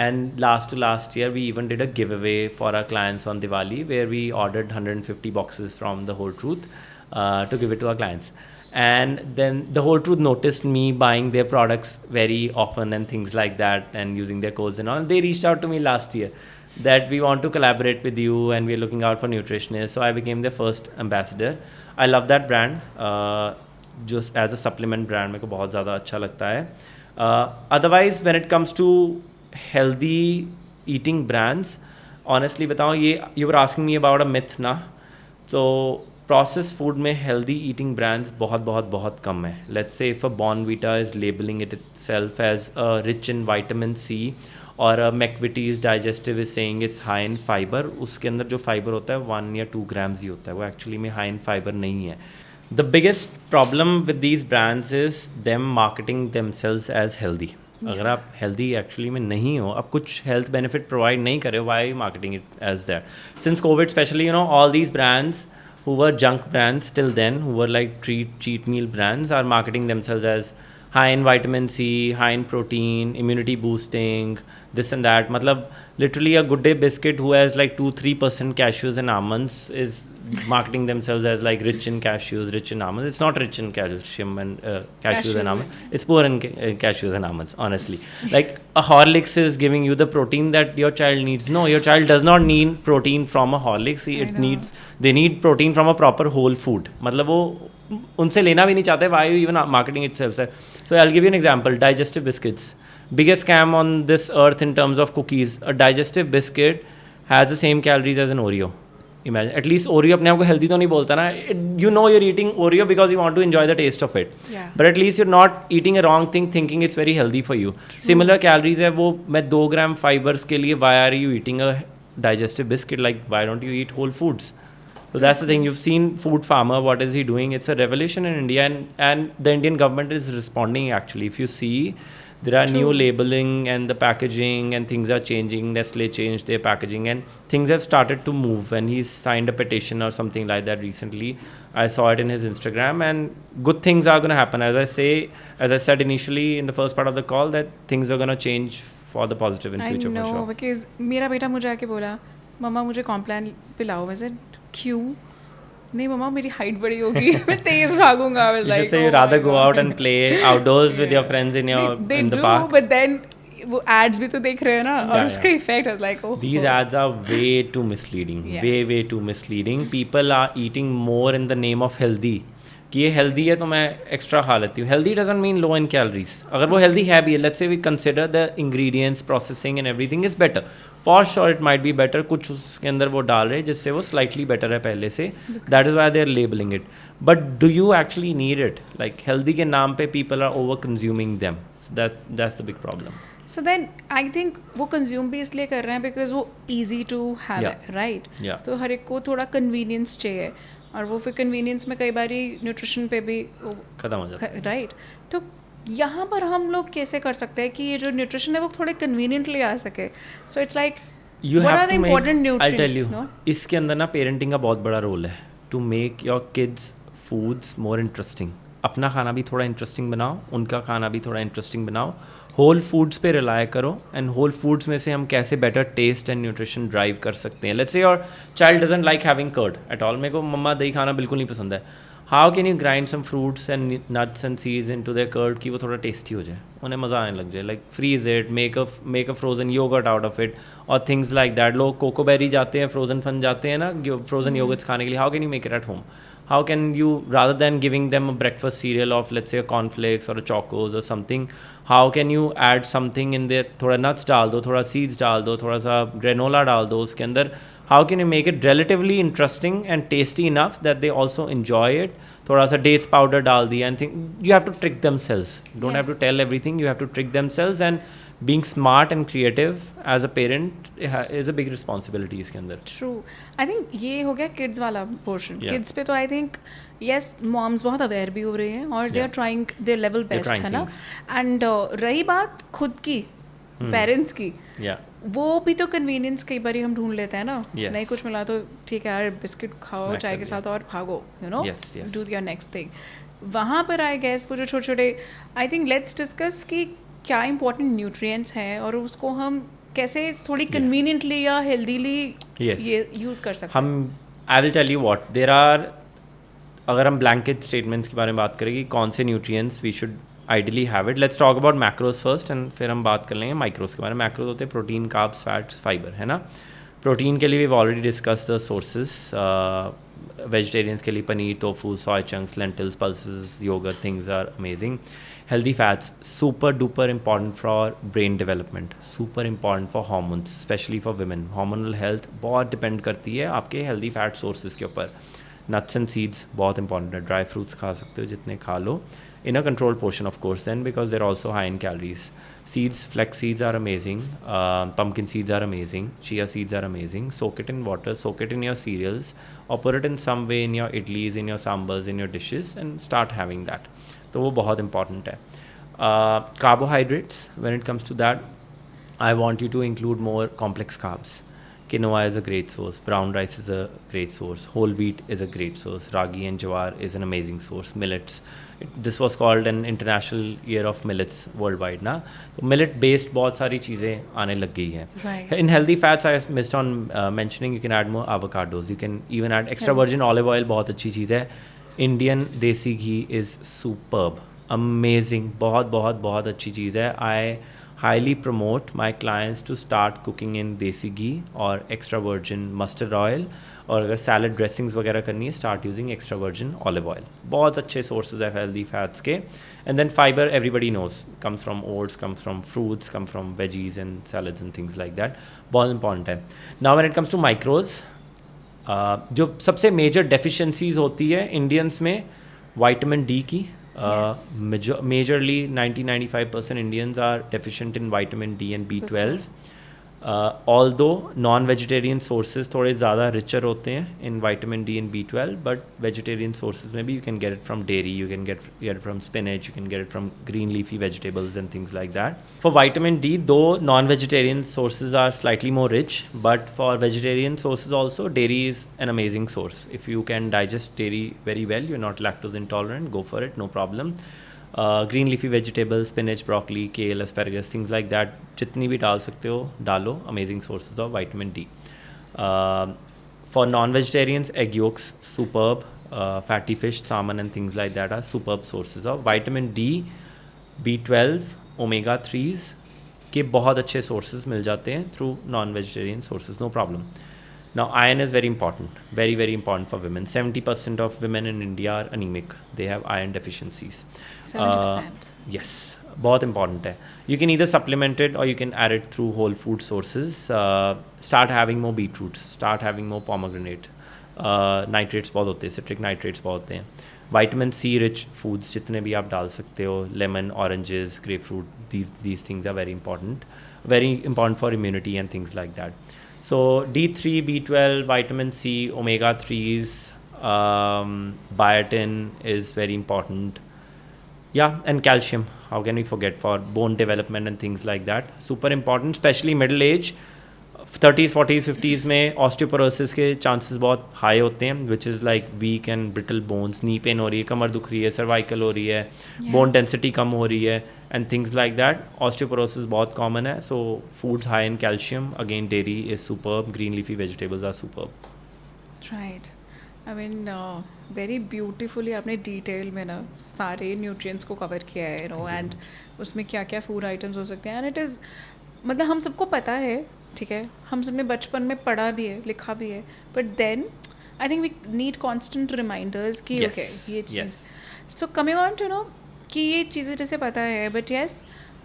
And last year, we even did a giveaway for our clients on Diwali where we ordered 150 boxes from the Whole Truth. To give it to our clients, and then the Whole Truth noticed me buying their products very often and things like that, and using their codes and all. They reached out to me last year that we want to collaborate with you and we're looking out for nutritionists. So I became their first ambassador. I love that brand. Just as a supplement brand, मेरे को बहुत ज़्यादा अच्छा लगता है. Otherwise, when it comes to healthy eating brands, honestly बताऊँ, ये you were asking me about a myth ना, तो प्रोसेस फूड में हेल्दी ईटिंग ब्रांड्स बहुत कम है. Let's say if a Bournvita is labeling itself as rich in vitamin C और McVitie's digestive is saying it's high in fibre, उसके अंदर जो फाइबर होता है 1 या 2 ग्राम्स ही होता है. वो एक्चुअली में हाई इन फाइबर नहीं है. The biggest problem with these brands is them marketing themselves as healthy. अगर आप हेल्दी एक्चुअली में नहीं हो, आप कुछ हेल्थ बेनिफिट प्रोवाइड नहीं कर रहे हो, why marketing it as that? Since Covid specially, you know, all these brands who were junk brands till then, who were like cheat meal brands, are marketing themselves as high in vitamin C, high in protein, immunity boosting, this and that. Matlab, literally a Good Day biscuit who has like 2-3% cashews and almonds is marketing themselves as like rich in cashews, rich in almonds. It's not rich in calcium and cashews and almonds. It's poor in cashews and almonds, honestly. Like a Horlicks is giving you the protein that your child needs. No, your child does not need protein from a Horlicks. They need protein from a proper whole food. मतलब वो उनसे लेना भी नहीं चाहते. Why are you even marketing itself? So I'll give you an example. Digestive biscuits. Biggest scam on this earth in terms of cookies. A digestive biscuit has the same calories as an Oreo. Imagine, at least Oreo अपने आप को healthy तो नहीं बोलता ना. You know you're eating Oreo because you want to enjoy the taste of it. Yeah. But at least you're not eating a wrong thing thinking it's very healthy for you. True. Similar calories है वो. मैं 2 ग्राम fibers के लिए, why are you eating a digestive biscuit? Like, why don't you eat whole foods? So that's the thing. You've seen Food Farmer. What is he doing? It's a revolution in India, and the Indian government is responding actually. If you see, there are new labeling and the packaging and things are changing. Nestle changed their packaging and things have started to move, and he's signed a petition or something like that recently. I saw it in his Instagram, and good things are going to happen. As I said initially in the first part of the call, that things are going to change for the positive in future. I know, because मेरा बेटा मुझे आके बोला, मम्मा मुझे Complan पिलाओ. मैं said क्यों? नहीं मम्मा, मेरी हाइट बड़ी होगी, मैं तेज भागूंगा. I was like, you should say you'd rather go out and play outdoors with your friends in the park. But then वो एड्स भी तो देख रहे हैं ना, और Yeah, उसका yeah. Effect is like oh These ads are way too misleading. Yes. Way too misleading. People are eating more in the name of healthy. कि ये हेल्दी है तो मैं एक्स्ट्रा खा लेती हूँ. Healthy doesn't mean low in calories. अगर वो हेल्दी है भी है, let's say we consider the ingredients, processing and everything is better. For sure it might be better. कुछ उसके अंदर वो डाल रहे हैं जिससे वो स्लाइटली बेटर है पहले से. That is why they are labelling it. But do you actually need it? Like healthy के नाम पे people are over consuming them. That's the big problem. So then I think वो कंज्यूम भी इसलिए कर रहे हैं बिकॉज वो ईजी टू हैव Yeah. है, राइट? Yeah. तो हर एक को थोड़ा कन्वीनियंस चाहिए, और वो फिर कन्वीनियंस में कई बार न्यूट्रिशन पे भी खत्म हो जाता है. राइट. तो यहाँ पर हम लोग कैसे कर सकते हैं कि ये जो न्यूट्रिशन है वो थोड़े कन्वीनियंटली आ सके? So it's like You what have are the to make, important I'll tell nutrients, you, no? इसके अंदर ना पेरेंटिंग का बहुत बड़ा रोल है. To make your kids foods more interesting. अपना खाना भी थोड़ा इंटरेस्टिंग बनाओ, उनका खाना भी थोड़ा इंटरेस्टिंग बनाओ. होल फूड्स पे रिलाय करो, एंड होल फूड्स में से हम कैसे better taste and nutrition drive कर सकते हैं. Let's say your child doesn't like having curd at all. मेरे को मम्मा दही खाना बिल्कुल नहीं पसंद है. How can you grind some fruits and nuts and seeds into their curd कि वो थोड़ा टेस्टी हो जाए, उन्हें मज़ा आने लग जाए. Like freeze it, make a frozen yoghurt out of it और थिंग्स लाइक दैट. लोग कोकोबेरी जाते हैं, फ्रोजन फन जाते हैं ना फ्रोजन योगर्ट्स खाने के लिए. How can you make it at home? How can you, rather than giving them a breakfast cereal of let's say a cornflakes or a chocos or something, how can you add something in there? थोड़ा nuts डाल दो, थोड़ा seeds डाल दो, थोड़ा सा granola डाल दो उसके अंदर. How can you make it relatively interesting and tasty enough that they also enjoy it? थोड़ा सा dates powder डाल दिया and think you have to trick themselves. Don't have to Yes. tell everything. You have to trick themselves, and being smart and creative as a parent is a big responsibility इसके अंदर. True. I think ये हो गया kids वाला portion. Yeah. Kids पे तो I think yes moms बहुत aware भी हो रही हैं और they are Yeah. Trying their level They're best, trying है ना? things. एंड रही बात खुद की, पेरेंट्स की, Yeah. वो भी तो कन्वीनियंस कई बार हम ढूंढ लेते हैं ना. Yes. नहीं कुछ मिला तो ठीक है यार, बिस्किट खाओ मैं चाय कर के लिया. साथ और भागो, you know, Yes, yes. Do your next thing. वहाँ पर आई गेस वो जो छोटे छोटे, आई थिंक लेट्स डिस्कस कि क्या इंपॉर्टेंट न्यूट्रिएंट्स हैं और उसको हम कैसे थोड़ी कन्वीनियंटली या हेल्दीली Yes. ये यूज़ कर सकते हैं. हम I will tell you what there are. अगर हम ब्लैंकेट स्टेटमेंट्स के बारे में बात करें कि कौन से nutrients we should ideally have it, let's talk about macros first and फिर हम बात कर लेंगे माइक्रोज के बारे में. मैक्रोज होते हैं प्रोटीन, कार्ब्स, फैट्स, फाइबर, है ना. प्रोटीन के लिए we already discuss the sources. Vegetarians के लिए paneer, tofu, soya chunks, lentils, pulses, yogurt, things are amazing. Healthy fats, super duper important for brain development, super important for hormones, especially for women. Hormonal health बहुत depend करती है आपके healthy fat sources के ऊपर. Nuts and seeds बहुत important है. Dry fruits खा सकते हो जितने खा लो, in a controlled portion of course then, because they're also high in calories. Seeds, flax seeds are amazing. Pumpkin seeds are amazing. Chia seeds are amazing. Soak it in water, soak it in your cereals, or put it in some way in your idlis, in your sambars, in your dishes, and start having that. तो वो बहुत important है. Carbohydrates, when it comes to that, I want you to include more complex carbs. Quinoa is a great source. Brown rice is a great source. Whole wheat is a great source. Ragi and jawar is an amazing source. Millets. This was called an international year of millets worldwide ना. तो millet based बहुत सारी चीज़ें आने लग गई हैं. Right. In healthy fats, I missed on mentioning, you can add more avocados. You can even add extra virgin olive oil. बहुत अच्छी चीज़ है. Indian देसी घी is superb. Amazing. बहुत बहुत बहुत अच्छी चीज़ है. I highly promote my clients to start cooking in देसी घी और extra virgin mustard oil, और अगर salad dressings वगैरह करनी है, start using extra virgin olive oil. बहुत अच्छे sources है healthy fats के. And then fiber, everybody knows, comes from oats, comes from fruits, comes from veggies and salads and things like that. बहुत important है. Now when it comes to micros, जो सबसे major deficiencies होती है Indians में, vitamin D की. Majorly 90-95% Indians are deficient in vitamin D and B12. Although non vegetarian sources थोड़े ज़्यादा रिचर होते हैं in vitamin D and B12, but vegetarian sources में भी you can get it from dairy, you can get it from spinach, you can get it from green leafy vegetables and things like that. For vitamin D, though non-vegetarian sources are slightly more rich, but for vegetarian sources also, dairy is an amazing source. If you can digest dairy very well, you're not lactose intolerant, go for it, no problem. Green leafy vegetables, spinach, broccoli, kale, asparagus, things like that, जितनी भी डाल सकते हो डालो, amazing sources of vitamin D. For non-vegetarians, egg yolks, superb. Fatty fish, salmon and things like that are superb sources of vitamin D, B12, omega 3s, के बहुत अच्छे sources मिल जाते हैं through non vegetarian sources, no problem. Now, iron is very important, very, very important for women. 70% of women in India are anemic. They have iron deficiencies. 70%. Yes, बहुत important है. You can either supplement it or you can add it through whole food sources. Start having more beetroots. Start having more pomegranate. Nitrates बहुत होते हैं, citric nitrates बहुत होते हैं. Vitamin C rich foods जितने भी आप डाल सकते हो, lemon, oranges, grapefruit, these things are very important for immunity and things like that. So D3, B12, vitamin C, omega 3s, biotin is very important. Yeah, and calcium. How can we forget, for bone development and things like that? Super important, especially middle age. 30s, 40s, 50s में osteoporosis के chances बहुत high होते हैं, which is like weak and brittle bones. knee pain हो रही है, कमर दुख रही है, cervical हो रही है, bone density कम हो रही है, and things like that. Osteoporosis बहुत common है. So foods high in calcium, again dairy is superb, green leafy vegetables are superb. Right. I mean, very beautifully आपने डिटेल में ना सारे न्यूट्रिएंट्स को कवर किया है, एंड उसमें क्या क्या फूड आइटम्स हो सकते हैं. एंड इट इज़, मतलब हम सबको पता है, ठीक है, हम सबने बचपन में पढ़ा भी है, लिखा भी है, but then I think we need constant reminders कि ओके ये चीज़. So coming on to know कि ये चीज़ें जैसे पता है, बट येस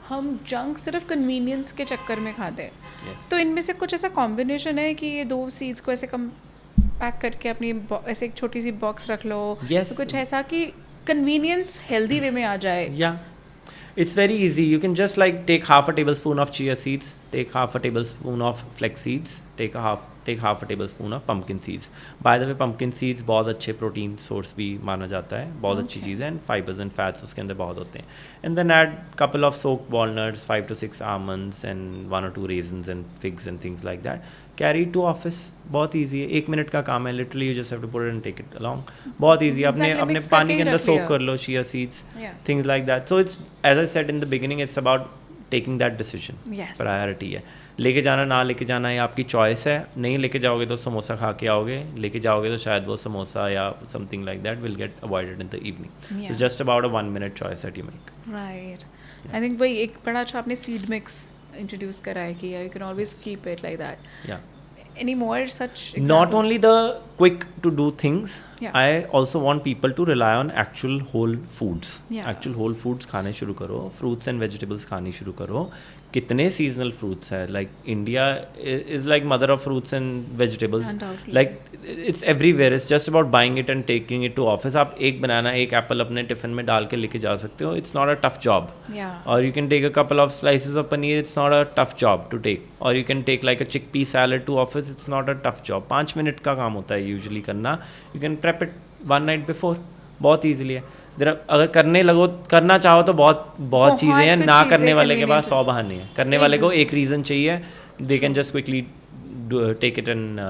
हम जंक सिर्फ कन्वीनियंस के चक्कर में खाते हैं. तो इनमें से कुछ ऐसा कॉम्बिनेशन है कि ये 2 सीड्स को ऐसे कम पैक करके अपनी ऐसे एक छोटी सी बॉक्स रख लो, तो कुछ ऐसा कि कन्वीनियंस हेल्दी वे में आ जाए. It's very easy. You can just like take half a tablespoon of chia seeds, take half a tablespoon of flax seeds, take half a tablespoon of pumpkin seeds. By the way, pumpkin seeds बहुत अच्छे protein source भी माना जाता है, बहुत अच्छी चीज़ है, and fibres and fats उसके अंदर बहुत होते हैं. And then add couple of soaked walnuts, 5 to 6 almonds and 1 or 2 raisins and figs and things like that. Carry to office. बहुत ईजी है, 1 मिनट का काम है, literally you just have to put it and take it along. बहुत easy. अपने पानी के अंदर सोक कर लो chia seeds, things like that. So it's, as I said in the beginning, it's about taking that decision. Priority है. लेके जाना ना लेके जाना ये आपकी चॉइस है. नहीं लेके जाओगे तो समोसा खा के आओगे, लेके जाओगे तो शायद वो समोसा या something like that will get avoided in the evening. It's just about a 1 minute choice that you make. Right. I think वही एक बड़ा अच्छा आपने सीड मिक्स इंट्रोड्यूस करा है कि you can always keep it like that. Any more such example? Not only the quick to do things, Yeah. I also want people to rely on actual whole foods. Yeah. Actual whole foods खाने शुरू करो, fruits and vegetables खानी शुरू करो. कितने seasonal fruits है, like India is like mother of fruits and vegetables. Undoubtedly. Like it's everywhere. It's just about buying it and taking it to office. आप एक बनाना, एक एप्पल अपने टिफिन में डाल के लेके जा सकते हो. It's not a tough job. Yeah. Or you can take a couple of slices of paneer. It's not a tough job to take. Or you can take like a chickpea salad to office. It's not a tough job. 5 minute का काम होता है usually करना. You can prep it 1 night before. बहुत easily है. अगर करना चाहो तो बहुत चीज़ें हैं. ना करने वाले के पास 100 बहाने हैं. करने वाले को एक रीज़न चाहिए. They can just quickly take it and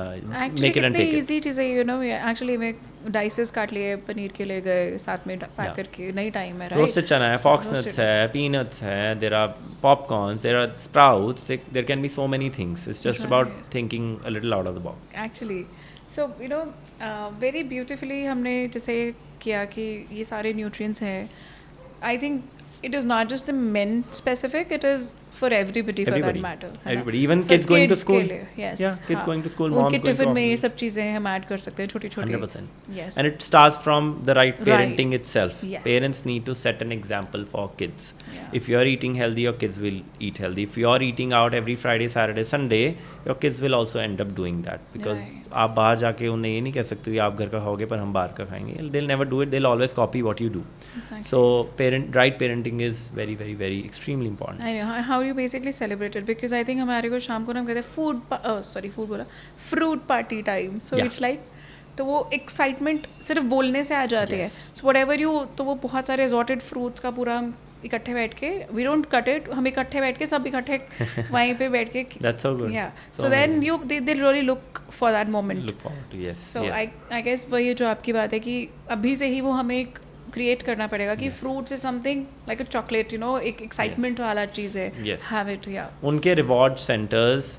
make it and take it. Easy चीज़ें, यू नो, एक्चुअली मैं डाइसेस काट लिए, पनीर के ले गए, साथ में पैक करके, नहीं टाइम है, राइट. रोस्टेड चना है, फॉक्स नट्स है, पीनट्स है, there are popcorns, there are sprouts, there can be so many things. It's just about thinking a little out of the box. Actually so you know very beautifully हमने जैसे किया कि ये सारे nutrients हैं. I think it is not just the men specific, it is for everybody for that matter. Everybody, even kids going to school. Yes. Yeah, kids going to school, moms उनके going to tiffin में ये office. सब चीज़ें हम add कर सकते हैं, छोटी छोटी. 100%. Yes. And it starts from the right parenting itself. Yes. Parents need to set an example for kids. Yeah. If you are eating healthy, your kids will eat healthy. If you are eating out every Friday, Saturday, Sunday, your kids will also end up doing that. Because आप बाहर जाके उन्हें ये नहीं कह सकते कि आप घर का खाओगे पर हम बाहर का खाएंगे. They'll never do it. They'll always copy what you do. Exactly. So right parenting is very, very, very extremely important. I know how you basically celebrate it, because I think हमारे को शाम को ना हम कहते हैं फूड बोला fruit party time. So it's like, तो वो एक्साइटमेंट सिर्फ बोलने से आ जाती है. सो व्हाटएवर यू, तो वो बहुत सारे रिजॉर्टेड फ्रूट्स का पूरा हम इकट्ठे बैठ के, वी डोंट कट इट, हम इकट्ठे बैठ के सब इकट्ठे वहीं पे बैठ के. That's so good. Yeah. So then they really look for that moment. Look forward to, yes. So yes. I guess वही जो आपकी बात है कि अभी से ही वो हमें एक क्रिएट करना पड़ेगा कि fruits is something like a chocolate, you know, एक एक्साइटमेंट वाला चीज़ है. Have it. या उनके reward centres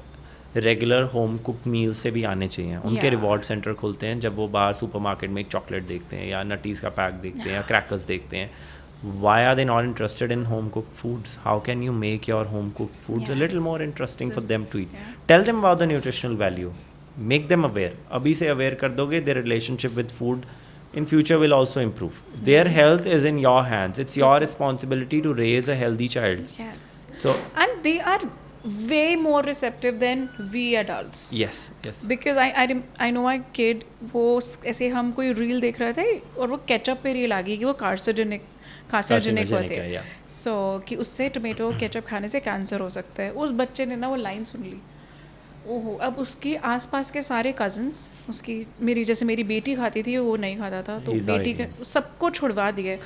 regular home cook meal से भी आने चाहिए. उनके रिवॉर्ड सेंटर खुलते हैं जब वो बाहर सुपरमार्केट में एक चॉकलेट देखते हैं या नटीज़ का पैक देखते हैं या क्रैकर्स देखते हैं. why are they not interested in home cooked foods? How can you make your home cooked foods a little Yes. more interesting for So- them to eat? yeah. Tell them about the nutritional value. Make them aware. अभी से aware कर दोगे, their relationship with food in future will also improve. Their health is in your hands. It's your responsibility to raise a healthy child. Yes. So And they are way more receptive than we adults. yes. Because I know my kid, वो ऐसे हम कोई reel देख रहे थे और वो ketchup पे रील आ गई कि वो कार्सिनोजेनिक Carcinogenic होते है, हैं. yeah. सो कि उससे टोमेटो केचप खाने से कैंसर हो सकता है. उस बच्चे ने ना वो लाइन सुन ली. ओहो, अब उसके आसपास के सारे कजन्स, उसकी मेरी बेटी खाती थी, वो नहीं खाता था, तो He's not बेटी के eating. सबको छुड़वा दिए.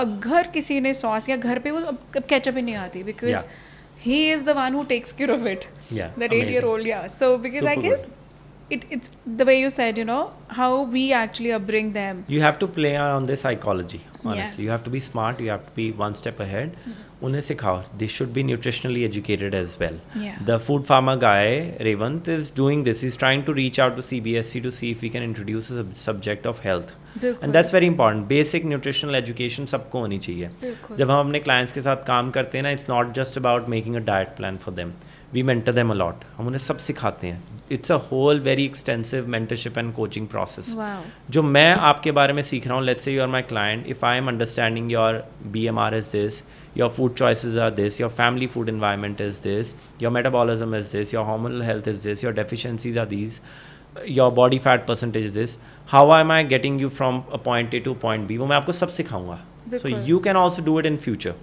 अगर किसी ने सॉस या घर पे वो अब केचप ही नहीं आती because Yeah. he is the one who takes care of it. Yeah, That 8-year-old, yeah. So because I Super guess it's the way you said, how we actually upbring them. You have to play on their psychology, honestly. You have to be Yes. smart, you have to be one step ahead. उन्हें सिखाओ. They should be nutritionally educated as well. Yeah. The food pharma guy, Revant, is doing this. He's trying to reach out to CBSE to see if we can introduce a subject of health. बिल्कुल. And that's very important. Basic nutritional education सबको होनी चाहिए. बिल्कुल. जब हम अपने clients के साथ काम करते हैं ना, it's not just about making a diet plan for them. We mentor them a lot. हम उन्हें सब सिखाते हैं. It's a whole very extensive mentorship and coaching process. Wow. जो मैं आपके बारे में सीख रहा हूँ, let's say you are my client, if I am understanding your BMR is this, your food choices are this, your family food environment is this, your metabolism is this, your hormonal health is this, your deficiencies are these, your body fat percentage is this, how am I getting you from a point A to point B? वो मैं आपको सब सिखाऊंगा. So बिल्कुल. you can also do it in future.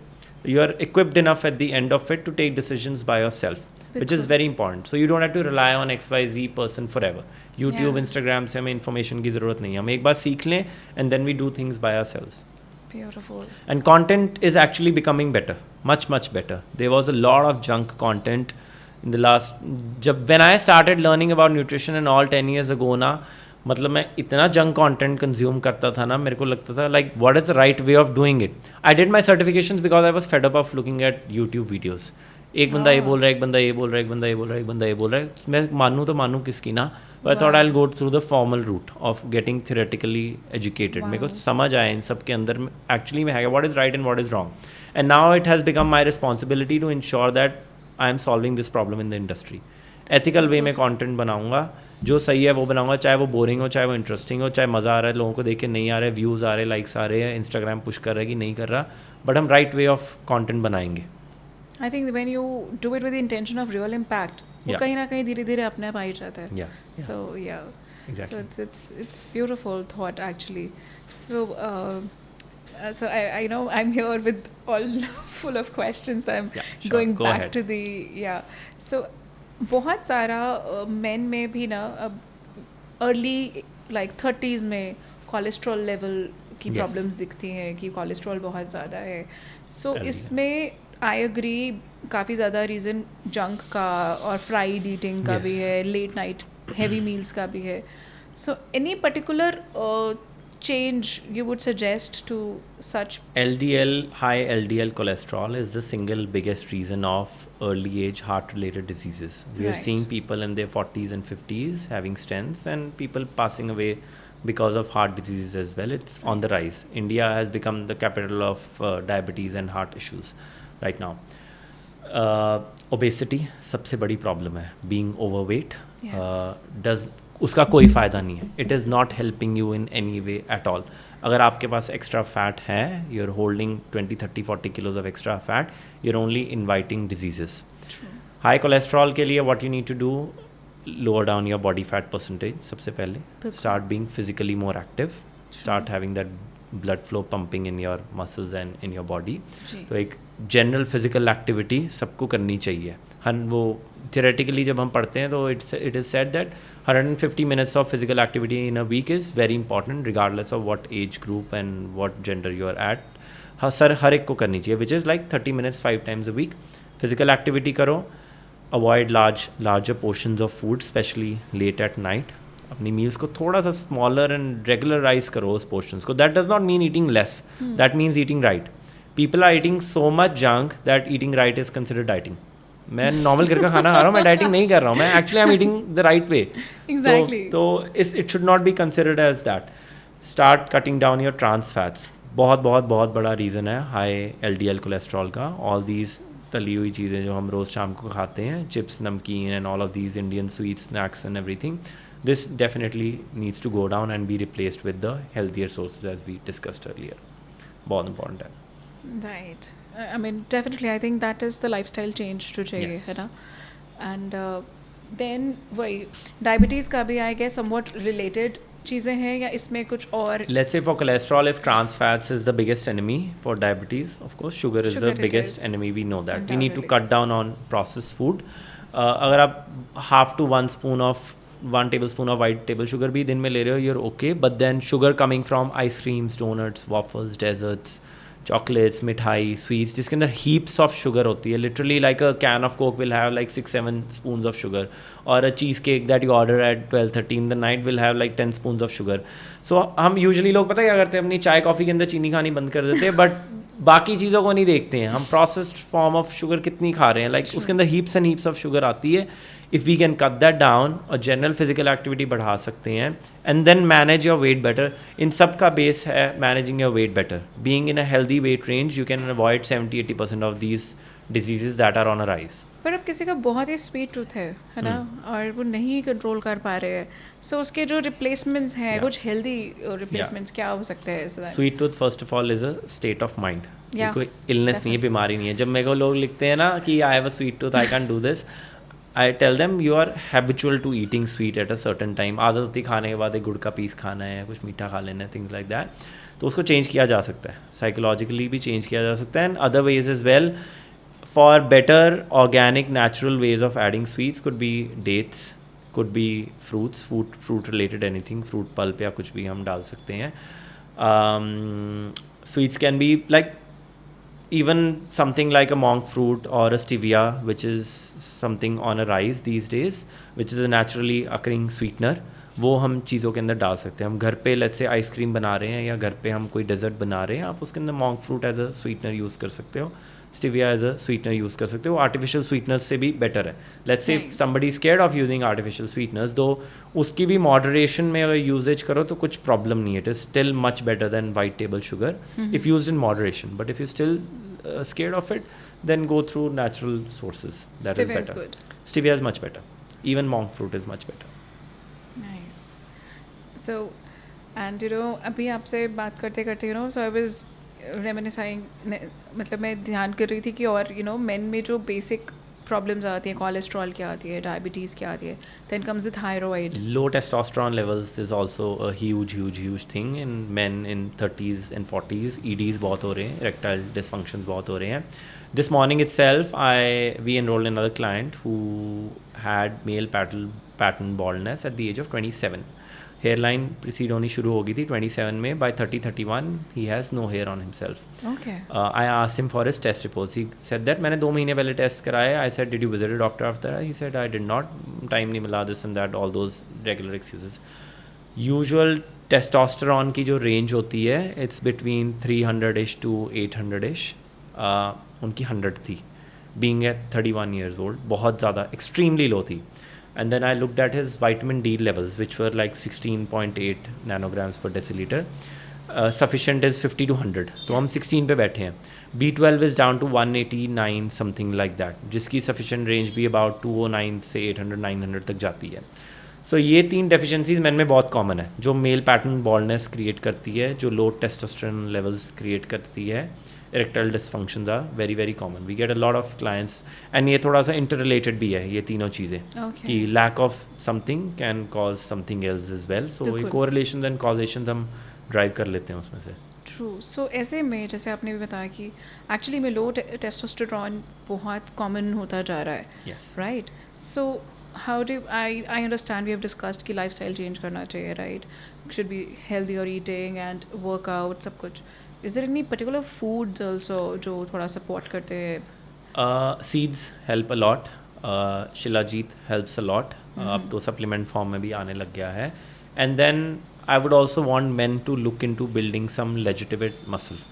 You are equipped enough at the end of it to take decisions by yourself, which is बिल्कुल. very important. So you don't have to rely on XYZ person forever. YouTube, Yeah. Instagram से हमें information की ज़रूरत नहीं है. हम एक बार सीख लें and then we do things by ourselves. Beautiful. And content is actually becoming better, much better. There was a lot of junk content in the last. When I started learning about nutrition and all 10 years ago ना, मतलब मैं इतना junk content consume करता था ना, मेरे को लगता था like what is the right way of doing it. I did my certifications because I was fed up of looking at YouTube videos. एक बंदा ये बोल रहा है, एक बंदा ये बोल रहा है, एक बंदा ये बोल रहा है, एक बंदा ये बोल रहा है. मैं मानूँ तो मानूँ किसकी ना. I thought I will go through the formal route of getting theoretically educated. मेरे को समझ आया इन सब के अंदर एक्चुअली में है what is right and what is wrong. And now it has become my responsibility to ensure that I am solving this problem in the industry. Ethical way में कंटेंट बनाऊंगा, जो सही है वो बनाऊंगा, चाहे वो बोरिंग हो, चाहे वो इंटरेस्टिंग हो, चाहे मज़ा आ रहा है लोगों को देख के नहीं आ रहा है, व्यूज़ आ रहे हैं, लाइक्स आ रहे हैं, इंस्टाग्राम पुश कर रहा है कि नहीं कर रहा, बट हम राइट वे ऑफ कंटेंट बनाएंगे. I think when you do it with the intention of real impact, वो Yeah. कहीं ना कहीं धीरे-धीरे अपने आप आ ही जाता है. Yeah, yeah. So yeah. Exactly. So it's beautiful thought actually. So so I know I'm here with all full of questions. I'm Yeah, sure. going Go back ahead. to the So बहुत सारा men में भी ना अब early like 30s में cholesterol level की Yes. problems दिखती हैं कि cholesterol बहुत ज़्यादा है. So Early. इसमें आई एग्री काफ़ी ज़्यादा रीज़न जंक का और फ्राइड ईटिंग का भी Yes. है, लेट नाइट हेवी मील्स का भी है. सो any particular change you would suggest to such? LDL, high LDL cholesterol is the single biggest reason of early age heart related diseases. We are Right. seeing people in their 40s and 50s having stents and people passing away because of heart diseases as well. It's on the rise. India has become the capital of diabetes and heart issues right now. Obesity सबसे बड़ी problem है. Being overweight Yes. उसका कोई फ़ायदा नहीं है. It is not helping you in any way at all. अगर आपके पास एक्स्ट्रा फैट है, you are holding 20, 30, 40 kilos of extra fat, you are only inviting diseases. High cholesterol के लिए what you need to do, lower down your body fat percentage. सबसे पहले start being physically more active, start having that blood flow pumping in your muscles and in your body. तो एक general physical activity सबको करनी चाहिए. वो theoretically जब हम पढ़ते हैं तो it is said that 150 minutes of physical activity in a week is very important regardless of what age group and what gender you are at. हाँ सर, हर एक को करनी चाहिए, which is like 30 minutes 5 times a week. Physical activity करो, avoid larger portions of food, especially late at night. अपनी meals को थोड़ा सा smaller and regularize करो उस portions को. That does not mean eating less. That means eating right. People are eating so much junk that eating right is considered dieting. मैं normal घर का खाना खा रहा हूँ, मैं डाइटिंग नहीं कर रहा हूँ, मैं actually I am eating the right way. Exactly. तो it should not be considered as that. Start cutting down your trans fats. बहुत बहुत बहुत बड़ा रीज़न है हाई LDL कोलेस्ट्रॉल का. ऑल दीज तली हुई चीज़ें जो हम रोज़ शाम को खाते हैं, चिप्स, नमकीन and all of these Indian sweet snacks and everything, this definitely needs to go down and be replaced with the healthier sources as we discussed earlier. बहुत important है. Right. I mean, definitely, I think that is the lifestyle change to चाहिए Yes. है ना. And then वही diabetes का भी I guess somewhat related चीज़ें हैं या इसमें कुछ और. Let's say for cholesterol, if trans fats is the biggest enemy for diabetes, of course, sugar is Sugar the it biggest is. enemy. We know that. We need to Undoubtedly. cut down on processed food. अगर आप half to 1 tablespoon of white table sugar भी दिन में ले रहे हो, you're okay. But then sugar coming from ice creams, donuts, waffles, desserts, chocolates, मिठाई, sweets, जिसके अंदर heaps of sugar होती है. Literally like a can of Coke will have like 6-7 spoons of sugar, or a cheesecake that you order at 12:30 in the night will have like 10 spoons of sugar. So हम usually लोग पता है क्या करते हैं, अपनी चाय कॉफ़ी के अंदर चीनी खानी बंद कर देते हैं, बट बाकी चीज़ों को नहीं देखते हैं. हम प्रोसेस्ड फॉर्म ऑफ शुगर कितनी खा रहे हैं, लाइक उसके अंदर heaps and heaps of sugar आती है. If we can cut that down और जनरल फिजिकल एक्टिविटी बढ़ा सकते हैं and then manage your weight better. इन सब का बेस है managing your weight better. Being in a healthy weight range, you can avoid 70-80% of these diseases that are on a rise. पर अब किसी का बहुत ही स्वीट टूथ है ना, और वो नहीं कंट्रोल कर पा रहे हैं, सो उसके जो रिप्लेसमेंट्स हैं, Yeah. कुछ हेल्दी रिप्लेसमेंट्स क्या हो सकते हैं उससे? Sweet tooth first of all is a state of mind. Yeah, कोई इलनेस नहीं है, बीमारी नहीं है. जब मेरे को लोग लिखते हैं ना कि I have a sweet tooth, I can do this, I tell them you are habitual to eating sweet at a certain time. आदत होती है खाने के बाद एक गुड़ का पीस खाना है, कुछ मीठा खा लेना है, थिंग्स लाइक दैट. तो उसको चेंज किया जा सकता है, साइकोलॉजिकली भी चेंज किया जा सकता है, and other ways is well. For better organic natural ways of adding sweets could be dates, could be fruits, fruit related anything, fruit pulp या कुछ भी हम डाल सकते हैं. Sweets can be like even something like a monk fruit or a stevia, which is something on a rise these days, which is a naturally occurring sweetener. वो हम चीज़ों के अंदर डाल सकते हैं. हम घर पे लेट्स से आइसक्रीम बना रहे हैं या घर पे हम कोई डेजर्ट बना रहे हैं, आप उसके अंदर monk fruit as a sweetener use कर सकते हो, stevia as a sweetener use कर सकते हो. आर्टिफिशियल स्वीटनर्स से भी बेटर है. लेट्स से Nice. Somebody scared of using artificial sweeteners, दो उसकी भी मॉडरेशन में अगर यूजेज करो तो कुछ प्रॉब्लम नहीं है. It is still much better than white table sugar if used in moderation. But if you still scared of it, then go through natural sources. That Stevia is is better. good. Stevia is much better. Even monk fruit is much better. Nice. So, and you know, अभी आपसे बात करते करते you know, so I was reminiscing, मतलब मैं ध्यान कर रही थी कि और you know, men में जो basic प्रॉब्लम्स आती हैं, कोलेस्ट्रॉल क्या आती है, डायबिटीज़ क्या आती है, then comes the thyroid. Low testosterone levels is also a huge thing in men in 30s and 40s. EDs बहुत हो रहे हैं, erectile dysfunctions बहुत हो रहे हैं. This morning itself, we enrolled another client who had male pattern baldness at the age of 27. Hairline precede होनी शुरू हो गई थी 27 में. बाय 30-31 ही has no hair on himself. Okay. I asked him for his test reports. He said that मैंने 2 महीने पहले टेस्ट कराए. I said did you visit a doctor after? He said I did not, time नहीं मिला, this and that, all those regular excuses. Usual testosterone की जो range होती है it's between 300-ish to 800-ish. उनकी 100 थी, बीइंग एट 31 years old. बहुत ज़्यादा एक्सट्रीमली लो थी. And then I looked at his vitamin D levels, which were like 16.8 nanograms per deciliter. Sufficient is 50 to 100. तो हम 16 पे बैठे हैं. B12 is down to 189 something like that, जिसकी sufficient range भी about 209 से 800-900 तक जाती है. So ये 3 deficiencies men में बहुत common है, जो male pattern baldness create करती है, जो low testosterone levels create करती है. Erectile dysfunctions are very common. We get a lot of clients, and ये थोड़ा सा interrelated भी है ये तीनों चीज़ें. Okay. कि lack of something can cause something else as well. So ये बिल्कुल. correlations and causations हम drive कर लेते हैं उसमें से. ट्रू. सो ऐसे में जैसे आपने भी बताया कि एक्चुअली में लो टेस्टोस्टेरॉन बहुत कॉमन होता जा रहा है, Yes. Right? So how do I understand, we have discussed कि लाइफस्टाइल चेंज करना चाहिए, राइट? शुड बी हेल्दी और ईटिंग एंड वर्कआउट सब कुछ. Is there any particular foods also जो थोड़ा सपोर्ट करते हैं? Seeds help a lot. Shilajit helps a lot. अब तो supplement form में भी आने लग गया है. And then I would also want men to look into building some legitimate muscle.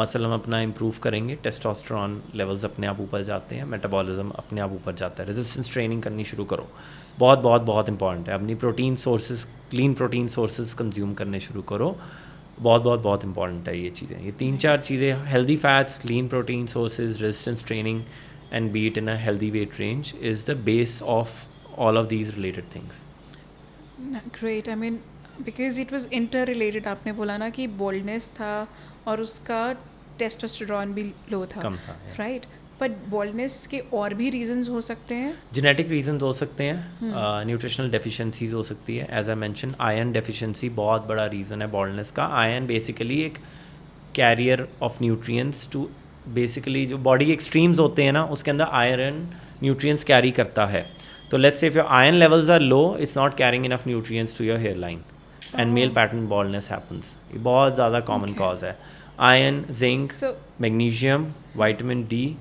Muscle हम अपना इम्प्रूव करेंगे, टेस्टोस्टेरॉन लेवल्स अपने आप ऊपर जाते हैं, मेटाबॉलिज्म अपने आप ऊपर जाता है. रेजिस्टेंस ट्रेनिंग करनी शुरू करो, बहुत इंपॉर्टेंट है. अपनी protein sources, clean protein sources consume करने शुरू करो. बहुत बहुत बहुत इंपॉर्टेंट है ये चीज़ें, ये 3-4 चीज़ें, healthy fats, lean protein sources, resistance training and B it in a healthy weight range is the base of all of these related things. Great, I mean because it was inter related. आपने बोला ना कि boldness था और उसका testosterone भी लो था, कम था, राइट? बट बोल्डनेस के और भी रीजंस हो सकते हैं. जेनेटिक रीजंस हो सकते हैं, न्यूट्रिशनल डेफिशिएंसीज हो सकती है. As I mention, iron deficiency बहुत बड़ा रीज़न है बॉल्डनेस का. आयरन बेसिकली एक carrier of nutrients to, basically जो बॉडी एक्सट्रीम्स होते हैं ना उसके अंदर आयरन न्यूट्रिएंट्स कैरी करता है. तो let's say if your iron levels are low, it's not carrying enough nutrients to your hair line and male pattern baldness happens. ये बहुत ज़्यादा कॉमन कॉज है. Iron, zinc, magnesium, vitamin D,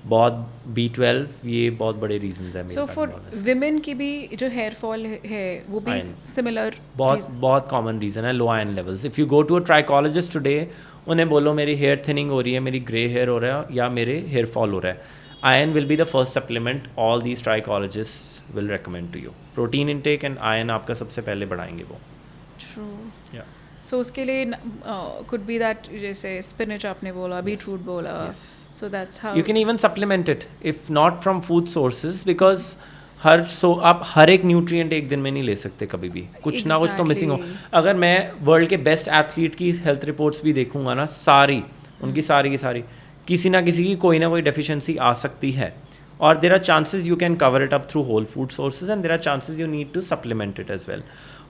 बहुत B12, ये बहुत बड़े रीजंस हैं. So for women की भी जो हेयर फॉल है वो भी सिमिलर बहुत कॉमन रीज़न है low iron levels. If you go to a trichologist today, उन्हें बोलो मेरी हेयर थिनिंग हो रही है, मेरी ग्रे हेयर हो रहा है या मेरे हेयर फॉल हो रहा है, iron will be the first supplement all these trichologists will recommend to you. Protein intake and iron आपका सबसे पहले बढ़ाएंगे वो. True. Yeah. So उसके लिए could be that जैसे spinach आपने बोला, beetroot बोला. Yes. So that's how. You can even supplement it if not from food sources, because आप हर एक न्यूट्रिएंट एक दिन में नहीं ले सकते, कभी भी कुछ ना कुछ तो मिसिंग हो. अगर मैं वर्ल्ड के बेस्ट एथलीट की हेल्थ रिपोर्ट्स भी देखूंगा ना, सारी उनकी सारी की सारी किसी ना किसी की कोई ना कोई डेफिशिएंसी आ सकती है. और there are chances you can cover it up through whole food sources and there are chances you need to supplement it as well.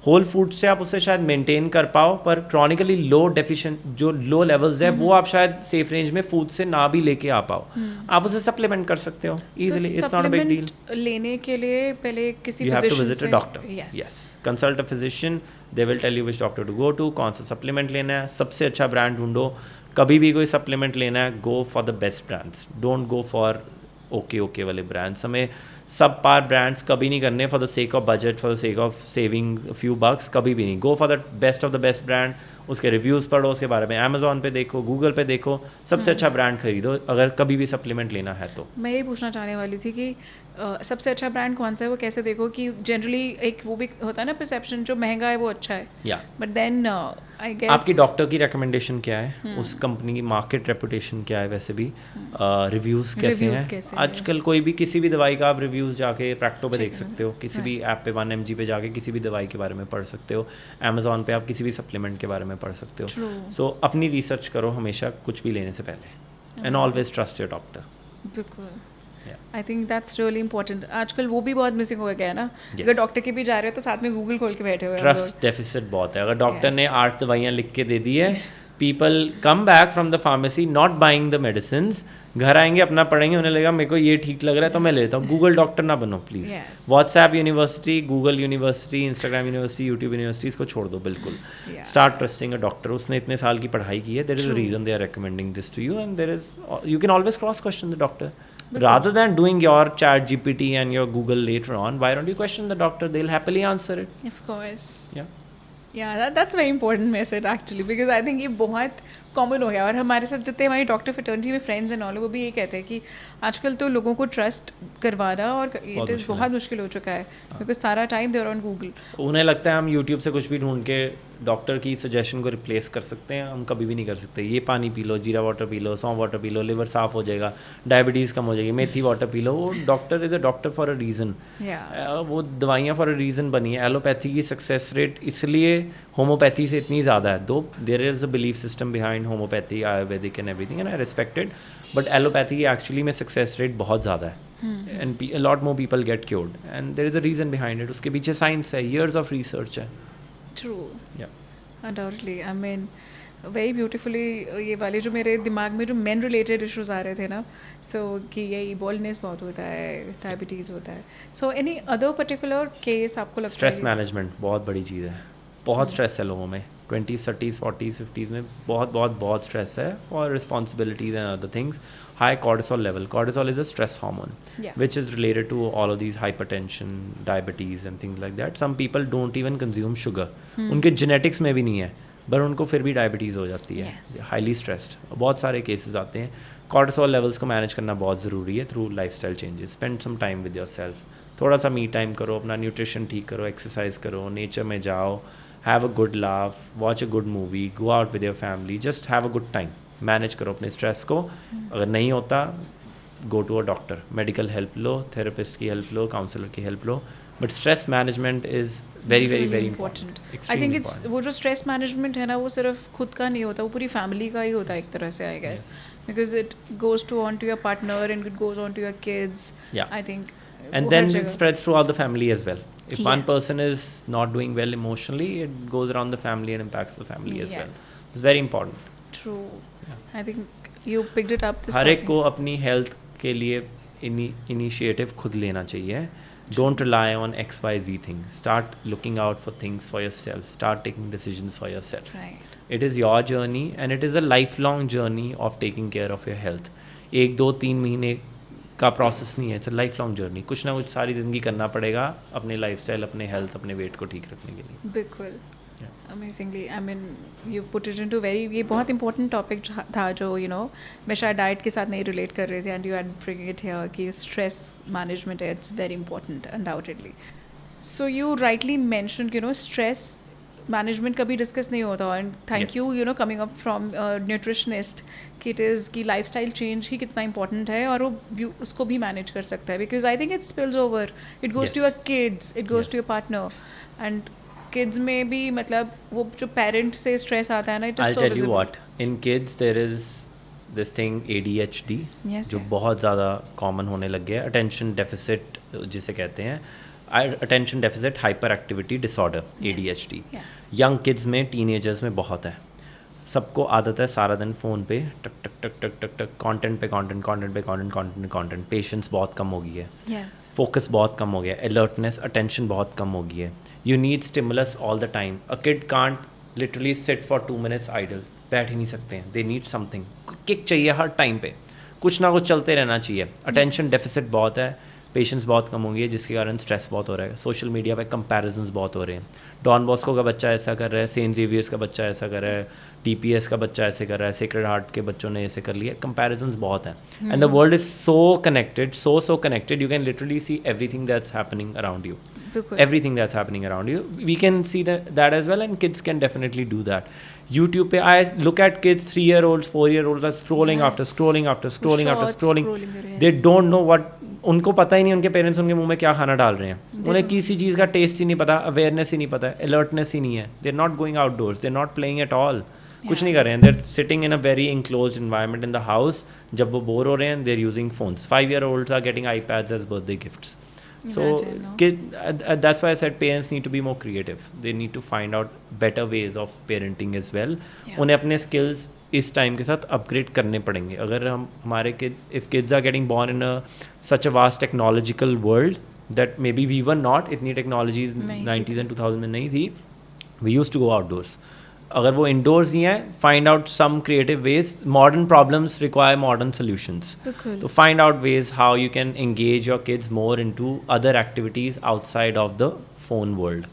Whole food से आप उसे शायद मेंटेन कर पाओ, पर क्रॉनिकली लो डेफिशिएंट जो लो लेवल्स है वो आप शायद सेफ रेंज में फूड से ना भी लेके आ पाओ. आप उसे सप्लीमेंट कर सकते हो easily. It's not a big deal. लेने के लिए पहले किसी you have to physician visit a से doctor. Yes, consult a physician. They will tell you which doctor to go to. कौन सा सप्लीमेंट लेना है, सबसे अच्छा ब्रांड ढूंढो. कभी भी कोई सप्लीमेंट लेना है, go for the best brands. Don't go for okay वाले ब्रांड्स. हमें सब पार ब्रांड्स कभी नहीं करने for the sake of budget, for the sake of saving few bucks, कभी भी नहीं. Go for the best of the best brand. उसके reviews पढ़ो, उसके बारे में अमेजोन पे देखो, गूगल पे देखो, सबसे अच्छा ब्रांड खरीदो अगर कभी भी सप्लीमेंट लेना है तो. मैं ये पूछना चाहने वाली थी कि सबसे अच्छा ब्रांड कौन सा है, वो कैसे देखो कि जनरली एक वो भी होता है ना परसेप्शन, जो महंगा है वो अच्छा है. या बट देन आई गेस आपकी डॉक्टर की रिकमेंडेशन क्या है, उस कंपनी की मार्केट रेपुटेशन क्या है, वैसे भी रिव्यूज़ कैसे हैं. आजकल कोई भी किसी भी दवाई का आप रिव्यूज़ जाके प्रैक्टो पे देख सकते हो, किसी भी ऐप पे 1mg पे जाके किसी भी दवाई के बारे में पढ़ सकते हो. अमेजोन पे आप किसी भी सप्लीमेंट के बारे में पढ़ सकते हो. सो अपनी रिसर्च करो हमेशा कुछ भी लेने से पहले, and always trust your doctor. बिल्कुल. I think that's really important. आजकल वो भी बहुत मिसिंग हो गया है ना. अगर डॉक्टर के भी जा रहे हो तो साथ में गूगल खोल के बैठे हुए हैं. ट्रस्ट डेफिसिट बहुत है. अगर डॉक्टर ने 8 दवाइयाँ लिख के दे दी है, people come back from the pharmacy not buying the medicine. घर आएंगे, अपना पढ़ेंगे, उन्हें लगेगा मेरे को ये ठीक लग रहा है तो मैं ले लेता हूँ. गूगल डॉक्टर ना बनो please. WhatsApp university, Google university, Instagram university, YouTube university, इसको छोड़ दो बिल्कुल. Start trusting a doctor. उसने इतने साल की पढ़ाई की है. There is a reason they are recommending this to you, and there is, you can always cross question the doctor. Rather than doing your chat GPT and your Google later on, why don't you question the doctor? They'll happily answer it. Of course. Yeah. That's very important message actually, because I think ये बहुत common हो गया. और हमारे साथ जितने हमारी doctor fraternity में फ्रेंड्स एंड ऑल, वो भी ये कहते हैं कि आजकल तो लोगों को ट्रस्ट करवाना और इट इज़ बहुत मुश्किल हो चुका है, बिकॉज सारा टाइम देयर ऑन गूगल. उन्हें लगता है हम यूट्यूब से कुछ भी ढूंढ के डॉक्टर की सजेशन को रिप्लेस कर सकते हैं. हम कभी भी नहीं कर सकते. ये पानी पी लो, जीरा वाटर पी लो, सौंफ वाटर पी लो, लिवर साफ हो जाएगा, डायबिटीज़ कम हो जाएगी, मेथी वाटर पी लो. वो doctor is a doctor for a reason. वो दवाइयाँ फॉर अ रीज़न बनी है. एलोपैथी की सक्सेस रेट इसलिए होम्योपैथी से इतनी ज़्यादा है, दो there is a belief system behind homeopathy, ayurvedic and everything, and I respected, but allopathy की एक्चुअली में सक्सेस रेट बहुत ज़्यादा है. And a lot more people get cured, and there is a reason behind it. उसके पीछे science है, years of research है. True. Yeah. Undoubtedly. I mean, very beautifully ये वाले जो मेरे दिमाग में जो men related issues आ रहे थे ना, so कि यही baldness बहुत होता है, diabetes होता है. So any other particular case आपको लगता है? Stress management बहुत बड़ी चीज़ है. बहुत स्ट्रेस है लोगों में. 20s, 30s, 40s, 50s में बहुत स्ट्रेस है for responsibilities and other things. High cortisol level. Cortisol is a stress hormone, which is related to all of these hypertension, diabetes and things like that. Some people don't even consume sugar. उनके genetics में भी नहीं है, पर उनको फिर भी diabetes हो जाती है. Highly stressed. बहुत सारे केसेस आते हैं. कॉर्टिसोल लेवल्स को मैनेज करना बहुत ज़रूरी है through lifestyle changes. Spend some time with yourself. थोड़ा सा मी टाइम करो, अपना न्यूट्रिशन ठीक करो, एक्सरसाइज करो, नेचर में जाओ, have a good laugh, watch a good movie, go out with your family, just have a good time, manage करो अपने स्ट्रेस को. अगर नहीं होता, go to a doctor, medical help लो, थेरेपिस्ट की हेल्प लो, काउंसलर की हेल्प लो. But stress management is very very Really very important. Important. I think it's वो जो स्ट्रेस मैनेजमेंट है ना, वो सिर्फ खुद का नहीं होता, वो पूरी फैमिली का ही होता है एक तरह से, I guess, because it goes to on to your partner and it goes on to your kids. Yeah. I think And then it spreads throughout the family as well. If one Yes. person is not doing well emotionally, it goes around the family and impacts the family as well. Yes. It's very important. True. Yeah. I think you picked it up this हर एक time. को अपनी health के लिए initiative खुद लेना चाहिए. Don't rely on XYZ things. Start looking out for things for yourself. Start taking decisions for yourself. Right. It is your journey and it is a lifelong journey of taking care of your health. 1 2 3 महीने का process नहीं है, it's a life long journey. कुछ ना कुछ सारी ज़िंदगी करना पड़ेगा अपने लाइफस्टाइल, अपने हेल्थ, अपने वेट को ठीक रखने के लिए. बिल्कुल. Amazingly, I mean you put it into very, ये बहुत इंपॉर्टेंट टॉपिक था जो मैं शायद डाइट के साथ नहीं रिलेट कर रही थी, and you had bring it here कि स्ट्रेस मैनेजमेंट है, it's very important undoubtedly. So you rightly mentioned stress management कभी डिस्कस नहीं होता, and thank Yes. You coming up from nutritionist कि इट इज़ कि लाइफस्टाइल चेंज ही कितना important है, और वो उसको भी मैनेज कर सकता है, because I think it spills over, it goes to Yes. Your kids, it goes Yes. To your partner, and kids में भी मतलब वो जो पेरेंट से स्ट्रेस आता है ना, it is I'll so tell you visible. what, in kids there is this thing ADHD, Yes, जो yes. बहुत ज़्यादा कॉमन होने लग गया है. अटेंशन डेफिसिट जिसे कहते हैं, attention deficit hyper activity disorder, ADHD. Yes. Young kids में, टीनेजर्स में बहुत है. सबको आदत है सारा दिन फ़ोन पे टक टक टक टक टक टक, कंटेंट पे कंटेंट, कंटेंट पे कंटेंट, कंटेंट पे कंटेंट. पेशेंस बहुत कम हो गई है, Yes. फोकस बहुत कम हो गया, अलर्टनेस, अटेंशन बहुत कम हो गई है. You need stimulus all the time. A kid can't literally sit for 2 minutes idle, बैठ ही नहीं सकते हैं. दे नीड समथिंग, किक चाहिए हर टाइम पे, कुछ ना कुछ चलते रहना चाहिए. अटेंशन डेफिसिट बहुत है, पेशेंस बहुत कम हो गई है, जिसके कारण स्ट्रेस बहुत हो रहा है. सोशल मीडिया पे कंपैरिजन्स बहुत हो रहे हैं. डॉन बॉस्को का बच्चा ऐसा कर रहा है, सेंट जेवियर्स का बच्चा ऐसा कर रहा है, DPS का बच्चा ऐसे कर रहा है, सेक्रेड हार्ट के बच्चों ने ऐसे कर लिया. कंपैरिजन्स बहुत हैं, and the world is so connected, so connected. You can literally see everything that's happening around you. बिल्कुल. Everything that's happening around you, we can see that as well, and kids can definitely do that. YouTube pe I look at kids, 3-year-olds, 4-year-olds are scrolling after Yes. scrolling after scrolling after Shorts, scrolling. yes. They don't know what, उनको पता ही नहीं उनके parents उनके मुंह में क्या खाना डाल रहे हैं. उन्हें don't. किसी चीज़ का टेस्ट ही नहीं पता, अवेयरनेस ही नहीं पता, अलर्टनेस ही नहीं है. They are not going outdoors, they are not playing at all. कुछ नहीं कर रहे हैं. They are sitting in a very enclose environment in the house. जब वो बोर हो रहे हैं, they are using phones. 5-year-olds are getting iPads as birthday gifts. So Imagine, no? that's why I said parents need to be more creative. They need to find out better ways of parenting as well. Yeah. उन्हें अपने skills इस time के साथ upgrade करने पड़ेंगे. अगर हम हमारे if kids are getting born in such a vast technological world that maybe we were not, इतनी technologies नहीं 90s and 2000 में नहीं थी, we used to go outdoors. अगर वो इंडोर्स ही हैं, find out some creative ways. Modern problems require modern solutions. बिल्कुल. तो find out ways how you can engage your kids more into other activities outside of the phone world.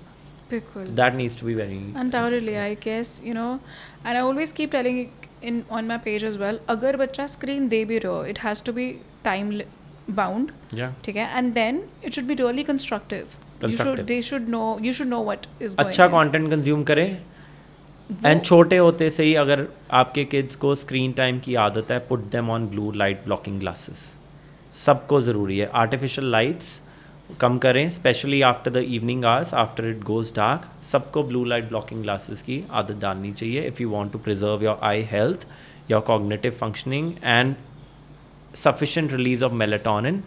बिल्कुल. That needs to be very Undoubtedly, I guess, and I always keep telling it on my page as well, अगर बच्चा screen दे भी रहो, it has to be time bound. yeah. ठीक है, and then it should be really constructive. Constructive. You should know what is going अच्छा on. Content consume करें. वो- and छोटे होते से ही अगर आपके किड्स को स्क्रीन टाइम की आदत है, put them on blue light blocking glasses. सबको ज़रूरी है. आर्टिफिशियल लाइट्स कम करें, especially after the evening hours, after it goes dark. सबको ब्लू लाइट ब्लॉकिंग ग्लासेस की आदत डालनी चाहिए if you want to preserve your eye health, your cognitive functioning and sufficient release of melatonin.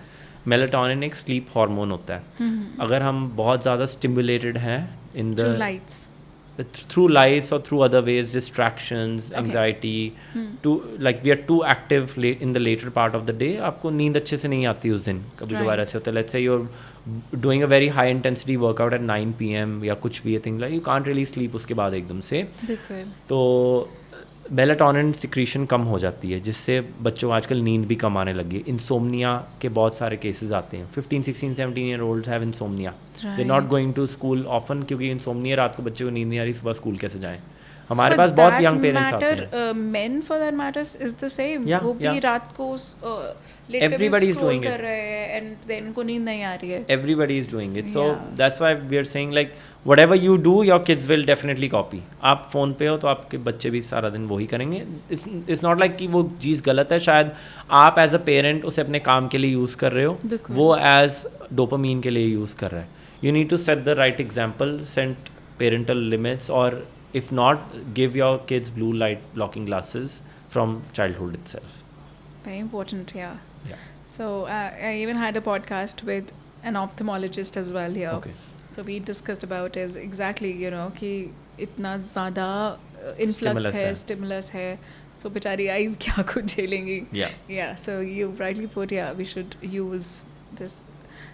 Melatonin एक sleep hormone होता है. अगर हम बहुत ज़्यादा स्टिमुलेटेड हैं in Through the lights. through lights or through other ways, distractions, Okay. anxiety, like we are too active in the later part of the day. आपको नींद अच्छे से नहीं आती उस दिन. कभी कभार Right. ऐसे होता है. Let's say you're doing a very high intensity workout at 9 p.m. या कुछ भी thing like you can't really sleep उसके बाद एकदम से. बिल्कुल. तो मेलेटोनिन सिक्रीशन कम हो जाती है, जिससे बच्चों आजकल नींद भी कम आने लगी है. इंसोमनिया के बहुत सारे केसेस आते हैं. 15, 16, 17-year-olds have insomnia. They not Right. Going to school often, क्योंकि इंसोमनिया, रात को बच्चे को नींद नहीं आ रही, सुबह स्कूल कैसे जाएं. हमारे For पास बहुत that यंग पेरेंट्स आते matter, हैं. men for that matter is the same. Yeah, वो भी yeah. रात को लेटे हुए Everybody is scroll doing it. कर रहे हैं and then उनको नींद नहीं आ रही है. Everybody is doing it. So Yeah. that's why we are saying like whatever you do, your kids will definitely copy. आप फ़ोन पे हो तो आपके बच्चे भी सारा दिन वही करेंगे. It's not like कि वो चीज़ गलत है. शायद आप एज अ पेरेंट उसे अपने काम के लिए यूज़ कर रहे हो, बिल्कुल. वो एज डोपामीन के लिए यूज़ कर रहा है. You need to set the right example, set parental limits, or if not, give your kids blue light blocking glasses from childhood itself. Very important, yeah. Yeah. So I even had a podcast with an ophthalmologist as well here. Okay. So we discussed about is exactly कि इतना ज़्यादा influx Stimulus है, है. stimulus है, so बेचारी eyes क्या कुछ झेलेंगी. Yeah. Yeah. So you rightly put, yeah, we should use this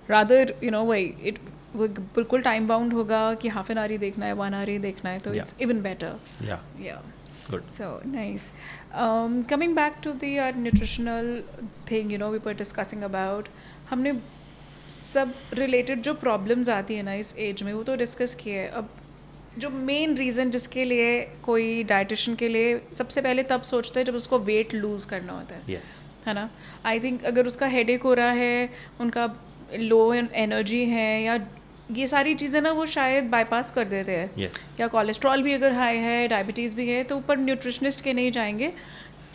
rather, वही it वो बिल्कुल टाइम बाउंड होगा कि हाफ एन आवर ही देखना है, 1 hour ही देखना है, तो Yeah. It's even better. Yeah. Yeah. Good. So nice. Coming back to the nutritional thing, we were discussing about, हमने सब रिलेटेड जो प्रॉब्लम्स आती है ना इस एज में वो तो डिस्कस किए है. अब जो मेन रीज़न जिसके लिए कोई डाइटिशियन के लिए सबसे पहले तब सोचते हैं जब उसको वेट लूज़ करना होता है. Yes. है ना. आई थिंक अगर उसका हेडेक हो रहा है, उनका लो एनर्जी है, या ये सारी चीज़ें ना वो शायद बाईपास कर देते हैं. Yes. या कोलेस्ट्रॉल भी अगर हाई है, डायबिटीज़ भी है, तो ऊपर न्यूट्रिशनिस्ट के नहीं जाएंगे,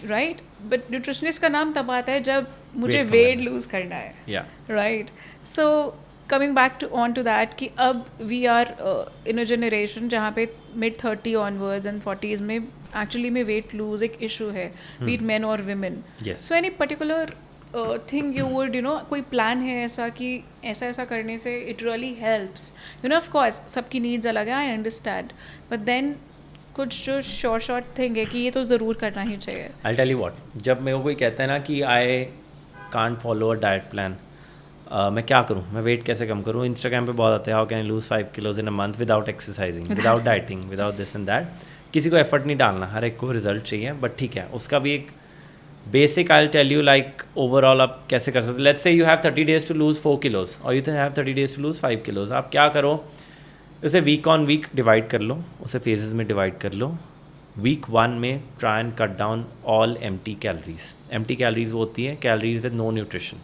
राइट. बट न्यूट्रिशनिस्ट का नाम तब आता है जब मुझे Weight वेट कम है. लूज़ करना है, Yeah. Right. So coming back to that कि अब we are in a generation जहाँ पे mid-30 ऑनवर्ड्स एंड 40s में एक्चुअली में वेट लूज एक इशू है, बी इट मैन और women. Yes. So any particular thing you would कोई प्लान है ऐसा कि ऐसा करने से it really helps? Of course सबकी नीड्स अलग है, आई अंडरस्टैंड, बट देन कुछ जो शॉर्ट थिंग है कि ये तो ज़रूर करना ही चाहिए. I'll tell you what, जब मेरे को कोई कहता है ना कि I can't follow a diet plan, मैं क्या करूँ, मैं वेट कैसे कम करूँ. इंस्टाग्राम पे बहुत आते हैं, how can I lose 5 kilos in a month without exercising, without dieting, without this and that. किसी को एफर्ट नहीं डालना, हर एक को रिजल्ट चाहिए, बट ठीक है, उसका भी एक basic I tell you like overall आप कैसे कर सकते हो. Let's say you have 30 days to lose 4 kilos और you have 30 days to lose 5 kilos. आप क्या करो, उसे वीक ऑन वीक डिवाइड कर लो, उसे फेजेस में डिवाइड कर लो. वीक 1 में try and cut down all empty calories. Empty calories वो होती है calories with no nutrition.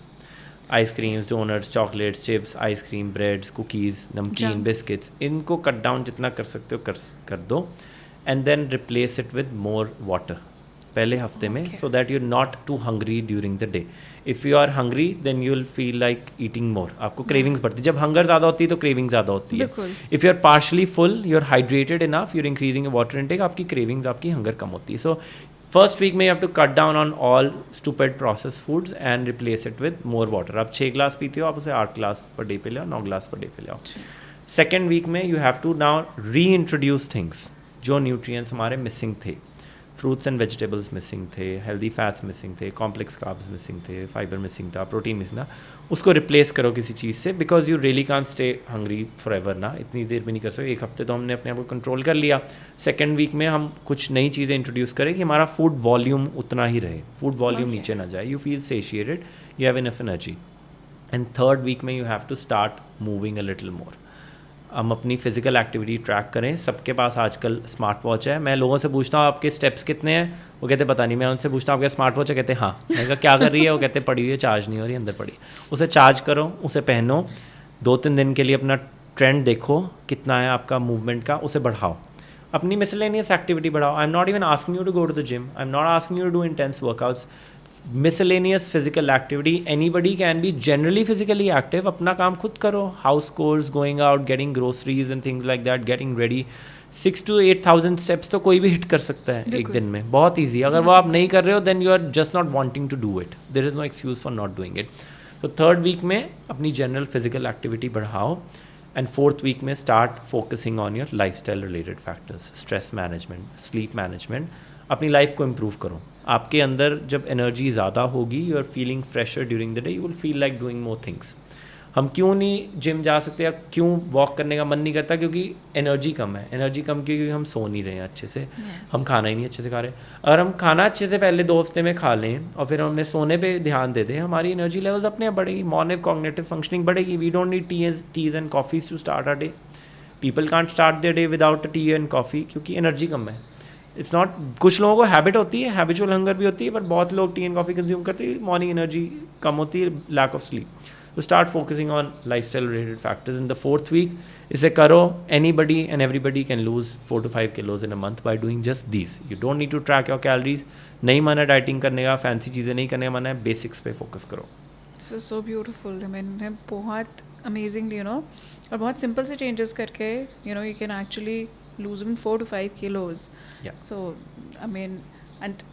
Ice creams, donuts, chocolates, chips, ice cream, breads, cookies, नमकीन, Junks. बिस्किट्स, इनको कट डाउन जितना कर सकते हो कर दो. And then replace it with more water पहले हफ्ते में, Okay. So that you not to hungry during the day. If you are hungry then you will feel like eating मोर. आपको क्रेविंग्स बढ़ती है, जब हंगर ज़्यादा होती है तो क्रेविंग ज़्यादा होती है. बिल्कुल. If you are partially full, you are hydrated enough, you are increasing water intake, आपकी क्रेविंग्स, आपकी हंगर कम होती है. सो फर्स्ट वीक में you have to cut down on all stupid process foods and replace it with more water. आप 6 glass पीते हो, आप उसे 8 ग्लास पर डे पे ले आओ, 9 ग्लास पर डे पे ले आओ. सेकेंड वीक में यू हैव टू नाउ री इंट्रोड्यूस थिंग्स जो न्यूट्रिएंट्स हमारे मिसिंग थे. फ्रूट्स एंड वेजिटेबल्स मिसिंग थे, हेल्दी फैट्स मिसिंग थे, कॉम्प्लेक्स कार्ब्स मिसिंग थे, फाइबर मिसिंग था, प्रोटीन मिसिंग था. उसको रिप्लेस करो किसी चीज़ से, because you really can't stay hungry for ever ना. इतनी देर में नहीं कर सकते. एक हफ्ते तो हमने अपने आप को कंट्रोल कर लिया. सेकेंड वीक में हम कुछ नई चीज़ें इंट्रोड्यूस करें कि हमारा फूड वॉल्यूम उतना ही रहे, फूड वॉल्यूम Okay. नीचे ना जाए, you feel satiated, you have enough energy. And third week में you have to start moving a little more. हम अपनी फिजिकल एक्टिविटी ट्रैक करें. सबके पास आजकल स्मार्ट वॉच है. मैं लोगों से पूछता हूँ आपके स्टेप्स कितने हैं, वो कहते पता नहीं. मैं उनसे पूछता हूँ आपके स्मार्ट वॉच है, कहते हाँ. मैं कहा क्या कर रही है, वो कहते पड़ी हुई है, चार्ज नहीं हो रही, अंदर पड़ी. उसे चार्ज करो, उसे पहनो, 2-3 दिन के लिए अपना ट्रेंड देखो कितना है आपका मूवमेंट का, उसे बढ़ाओ. अपनी मिसलेनियस एक्टिविटी बढ़ाओ. I am not even asking you to go to the gym, I am not asking you to do intense workouts. miscellaneous physical activity. Anybody can be generally physically active. अपना काम खुद करो. House chores, going out, getting groceries and things like that, getting ready. 6 to 8,000 steps तो कोई भी hit कर सकता है एक दिन में, बहुत ईजी. अगर वो आप नहीं कर रहे हो then you are just not wanting to do it. There is no excuse for not doing it. So third week में अपनी general physical activity बढ़ाओ. And fourth week में start focusing on your lifestyle related factors, stress management, sleep management. अपनी life को improve करो. आपके अंदर जब एनर्जी ज़्यादा होगी, you are feeling fresher during the day, you will feel like doing more things. हम क्यों नहीं जिम जा सकते या क्यों वॉक करने का मन नहीं करता? क्योंकि एनर्जी कम है. एनर्जी कम क्योंकि हम सो नहीं रहे हैं अच्छे से. हम खाना ही नहीं अच्छे से खा रहे. अगर हम खाना अच्छे से पहले 2 हफ्ते में खा लें और फिर हमने सोने पे ध्यान दे दें, हमारी एनर्जी लेवल्स अपने आप बढ़ेगी, मॉर्निंग कॉग्निटिव फंक्शनिंग बढ़ेगी. We don't need teas and coffees to start our day. People can't start their day without tea and coffee क्योंकि एनर्जी कम है. इट्स नॉट, कुछ लोगों को हैबिट होती है, हैबिचुअल हंगर भी होती है, बट बहुत लोग टी एंड कॉफ़ी कंज्यूम करते हैं, मॉर्निंग एनर्जी कम होती है, लैक ऑफ स्लीप. तो start focusing on lifestyle related factors. In the 4th week इसे करो. Anybody and everybody can lose 4 to 5 kilos in a month by doing just these. You don't need to track your calories. नहीं मन है dieting करने का, fancy चीज़ें नहीं करने का मन है, बेसिक्स पे फोकस करो. This is so beautiful. I mean, बहुत amazingly, और बहुत simple से changes करके, you can actually lose even 4 to 5 kilos. Yeah. So, I mean, and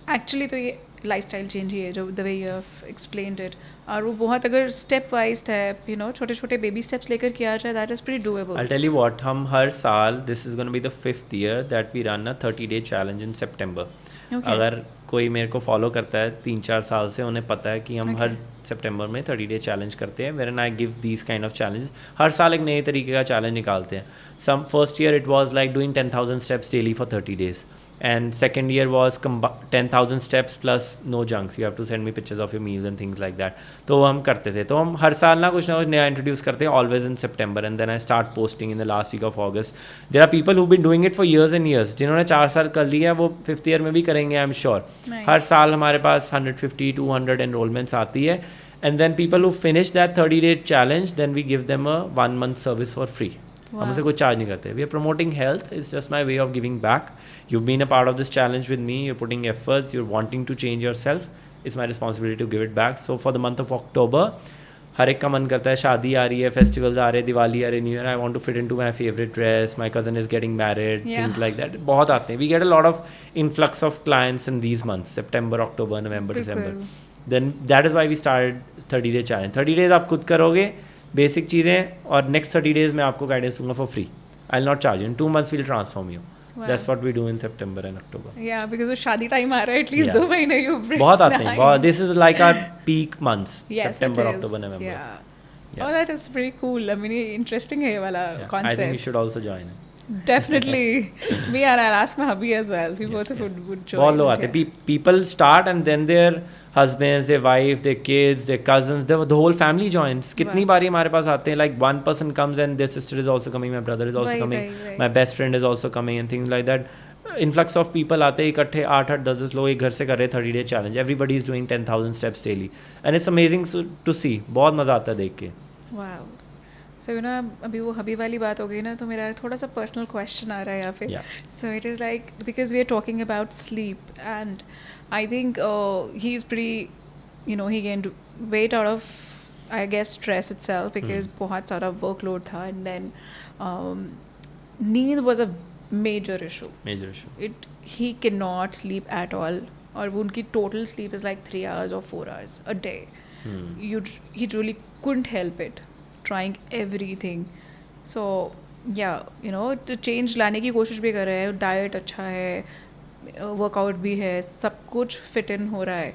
actually तो ये lifestyle change ही है, जो the way you have explained it. और वो बहुत अगर step by step, छोटे छोटे baby steps लेकर किया जाए, that is pretty doable. I'll tell you what, हम हर साल, this is going to be the 5th year that we run a 30-day challenge in September. Okay. अगर कोई मेरे को फॉलो करता है 3-4 साल से, उन्हें पता है कि हम हर सितंबर में 30-day चैलेंज करते हैं, wherein I give these kind of challenges. हर साल एक नए तरीके का चैलेंज निकालते हैं. Some first year it was like doing 10,000 steps daily for 30 days. And second year was 10,000 steps plus no junks. You have to send me pictures of your meals and things like that. तो हम करते थे. तो हम हर साल ना कुछ नया इंट्रोड्यूस करते हैं, always in September, and then I start posting in the last week of August. There are people who've been doing it for years and years. जिन्होंने 4 साल कर लिया है, वो 5th year में भी करेंगे, I'm sure. Nice. हर साल हमारे पास 150-200 enrollments आती है. And then people who finish that 30-day challenge, then we give them a 1-month service for free. हम उसे कोई चार्ज नहीं करते. We are promoting health. It's just my way of giving back. You been a part of this challenge with me. You're putting efforts. You're wanting to change yourself. It's my responsibility to give it back. So for the month of October, हर एक का मन करता है, शादी आ रही है, festivals आ रहे हैं, दिवाली आ रही है, new year, I want to fit into my favourite dress, my cousin is getting married, things like that. बहुत आते हैं. We get a lot of influx of clients in these months, September, October, November, December. Then that is why we start 30-day challenge. 30 days आप खुद करोगे basic चीज़ें, और next 30 days में आपको गाइडेंस दूंगा for free. I'll not charge you. In 2 months, we'll transform you. Wow. That's what we do in September and October. Yeah, because वो शादी टाइम आ रहा है, at least 2 महीने you bring. बहुत आते हैं. बहुत. This is like our peak months. Yes, September, it is. October, November. Yeah. Oh, that is pretty cool. I mean, interesting है ये वाला concept. I think you should also join it. Definitely. Me and I'll ask my hubby as well. We both would join. बहुत लोग आते हैं. People start and then their husbands, their wife, their kids, their cousins, the whole family joins. कितनी बारी हमारे पास आते हैं, like one person comes and their sister is also coming, my brother is also coming, my best friend is also coming and things like that. Influx of people आते हैं इकट्ठे, 8-10 लोग एक घर से कर रहे हैं 30-day challenge. Everybody is doing 10,000 steps daily and it's amazing to see. बहुत मज़ा आता है देख के. Wow. So अभी वो हबी वाली बात हो गई ना, तो मेरा थोड़ा सा पर्सनल क्वेश्चन आ रहा है यहाँ पे. So it is like, because we are talking about sleep and I think he is pretty, he gained weight out of, I guess, stress itself, because बहुत सारा workload था, and then नींद was a major issue. He cannot sleep at all, और वो उनकी total sleep is like 3 hours or 4 hours a day. He truly couldn't help it, trying everything. So yeah, तो change लाने की कोशिश भी कर रहे हैं. डाइट अच्छा है, वर्कआउट भी है, सब कुछ फिट इन हो रहा है,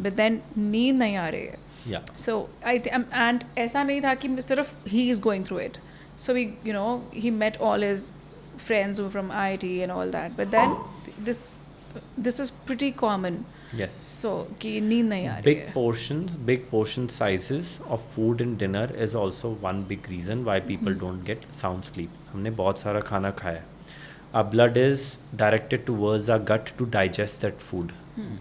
बट देन नींद नहीं आ रही है. सो एंड ऐसा नहीं था कि सिर्फ ही is going through it. So he met all his friends from IIT and all that, but then this is pretty common. Yes. So कि नींद नहीं आ रही है. Big portion sizes of food in dinner is also one big reason why people don't get sound sleep. हमने बहुत सारा खाना खाया. Our blood is directed towards our gut to digest that food.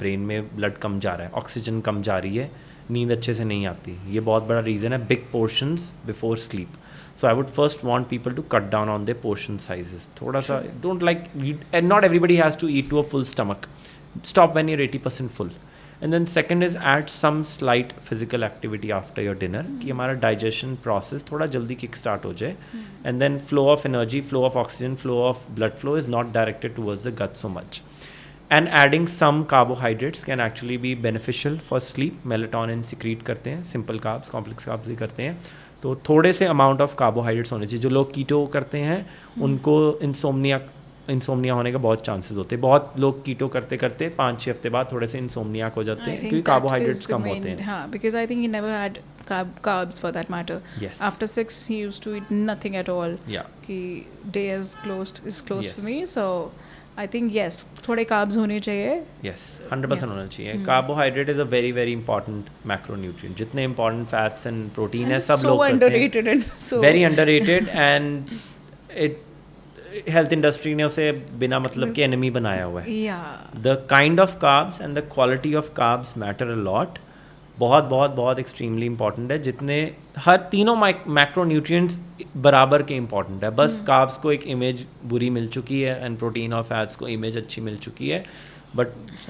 Brain में blood कम जा रहा है, oxygen कम जा रही है, नींद अच्छे से नहीं आती. ये बहुत बड़ा reason है. Big portions before sleep. So I would first want people to cut down on their portion sizes. थोड़ा सा don't like, and not everybody has to eat to a full stomach. Stop when you're 80% full. And then second is add some slight physical activity after your dinner, कि हमारा digestion process थोड़ा जल्दी kick start हो जाए. And then flow of energy, flow of oxygen, flow of blood flow is not directed towards the gut so much. And adding some carbohydrates can actually be beneficial for sleep. Melatonin secrete करते हैं, simple carbs, complex carbs भी करते हैं. तो थोड़े से amount of carbohydrates होने चाहिए. जो लोग कीटो करते हैं उनको इंसोमनिया होने का बहुत चांसेस होते हैं. बहुत लोग कीटो करते करते 5-6 हफ्ते बाद थोड़े से इंसोमनियाक हो जाते हैं, क्योंकि कार्बोहाइड्रेट्स कम होते हैं. हाँ, because I think he never had carbs for that matter. Yes. After 6 he used to eat nothing at all. Yeah. कि day is closed Yes. for me. So I think yes, थोड़े carbs होने चाहिए. Yes, 100% होना चाहिए. Carbohydrate is a very very important macronutrient. जितने important fats and protein है सब लोग करते हैं. So underrated and so very underrated, and health industry ने उसे बिना मतलब के एनिमी बनाया हुआ है. Yeah. The kind of carbs and the quality of carbs matter a lot. बहुत बहुत बहुत एक्सट्रीमली इंपॉर्टेंट है. जितने हर तीनों मैक्रोन्यूट्रिएंट्स बराबर के इंपॉर्टेंट है. बस कार्ब्स को एक इमेज बुरी मिल चुकी है एंड प्रोटीन और फैट्स को इमेज अच्छी मिल चुकी है. But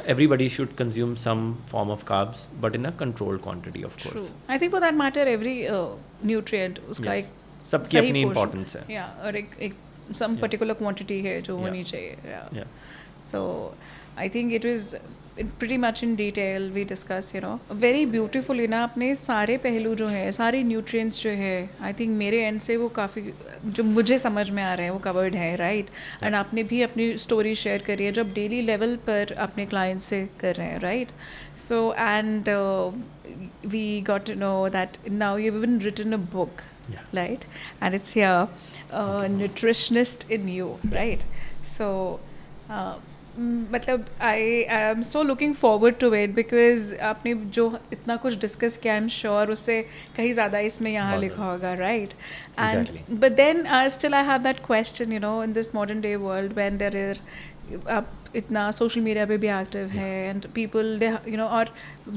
everybody should consume some form of carbs but in a controlled quantity of True. Course. I think for that matter, every nutrient उसका एक सबकी सही अपनी portion- इंपॉर्टेंस है. Yeah, और एक some particular quantity है जो होनी चाहिए. Yeah. Yeah. So I think it was pretty much in detail we discuss, you know, very beautifully ना अपने सारे पहलू जो हैं, सारे nutrients जो है, I think मेरे end से वो काफ़ी जो मुझे समझ में आ रहे हैं वो covered है, right? And आपने भी अपनी story share करी है जब daily level पर अपने clients से कर रहे हैं, right? So and we got to know that now you've even written a book. Yeah. Right, and it's here, nutritionist in you, right? So, मतलब I am so looking forward to it because आपने जो इतना कुछ discuss किया, I'm sure उससे कहीं ज़्यादा इसमें यहाँ बहुत लिखा होगा, right? And Exactly. but then still I have that question, you know, in this modern day world when there are आप इतना सोशल मीडिया पे भी एक्टिव है एंड पीपल यू नो, और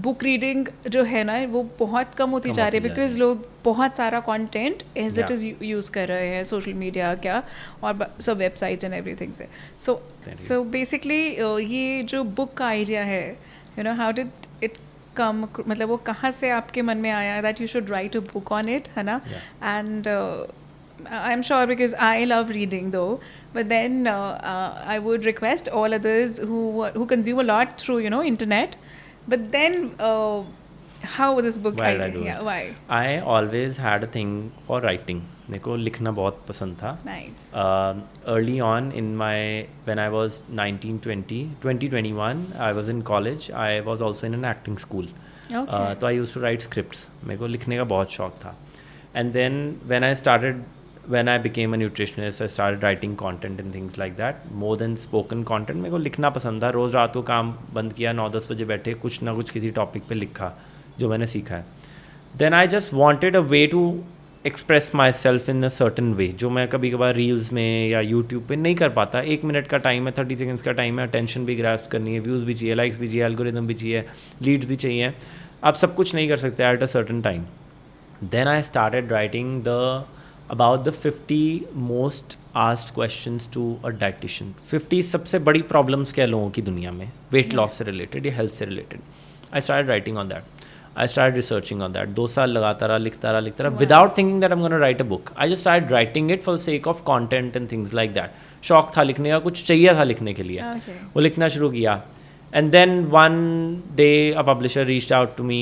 बुक रीडिंग जो है ना वो बहुत कम होती जा रही है बिकॉज लोग बहुत सारा content as it is use कर रहे हैं सोशल मीडिया क्या और सब वेबसाइट्स एंड एवरीथिंग से. सो बेसिकली ये जो बुक का आइडिया है, you know, how did it come, मतलब वो कहाँ से आपके मन में आया that you should write a book on it, है ना? And I'm sure because I love reading though, but then I would request all others who consume a lot through, you know, internet, but then how this book Why did I idea? do Yeah, it? why? I always had a thing for writing. मेरे को लिखना बहुत पसंद था. Nice. Early on in when I was 19, 20, 21, I was in college. I was also in an acting school. Okay. तो I used to write scripts. मेरे को लिखने का बहुत शौक था. And then when I became a nutritionist, I started writing content and things like that. More than spoken content, मेरे को लिखना पसंद था. रोज़ रात को काम बंद किया, 9-10 बजे बैठे, कुछ ना कुछ किसी टॉपिक पे लिखा जो मैंने सीखा है. Then I just wanted a way to express myself in a certain way, जो मैं कभी कभार रील्स में या यूट्यूब पे नहीं कर पाता. 1 मिनट का टाइम है, 30 सेकेंड्स का टाइम है, अटेंशन भी ग्रास्प करनी है, व्यूज़ भी चाहिए, लाइक्स भी चाहिए, एल्गोरिदम भी चाहिए, लीड्स भी चाहिए. आप सब कुछ नहीं कर सकते eight a certain time. Then I started writing about the 50 most asked questions to a dietitian. 50 सबसे बड़ी प्रॉब्लम्स क्या लोगों की दुनिया में वेट लॉस से रिलेटेड या हेल्थ से related. I started writing on that. I started researching on that. 2 साल लगाता रहा, लिखता रहा without thinking that I am gonna right a book. I just started writing it for the sake of content and things like that. शौक था लिखने का, कुछ चाहिए था लिखने के लिए. Okay. वो लिखना शुरू किया. And then one day a publisher reached out to me.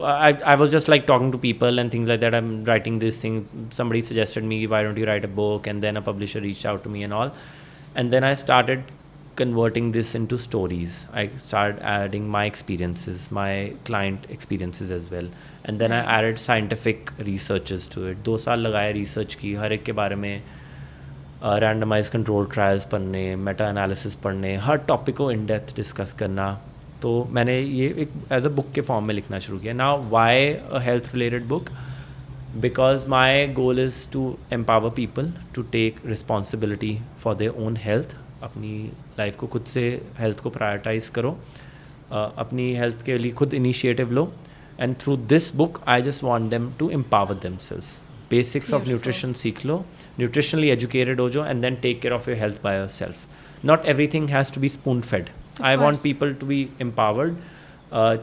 I was just like talking to people and things like that. I'm writing this thing. Somebody suggested me, why don't you write a book? And then a publisher reached out to me and all. And then I started converting this into stories. I started adding my experiences, my client experiences as well. And then I added scientific researches to it. 2 साल लगाए research की, हर एक के बारे में randomise control trials पढ़ने, Meta analysis पढ़ने, हर topic को इन डेप्थ डिस्कस करना. तो मैंने ये एक एज अ बुक के फॉर्म में लिखना शुरू किया. Now why a health related book? Because my goal is to empower people to take responsibility for their own health. अपनी लाइफ को खुद से हेल्थ को प्रायोरिटाइज करो, अपनी हेल्थ के लिए खुद इनिशिएटिव लो. And through this book I just want them to empower themselves. Basics of nutrition सीख लो, न्यूट्रिशनली एजुकेटेड हो जाओ, and then take care of your health by yourself. Not everything has to be spoon fed. I want people to be empowered.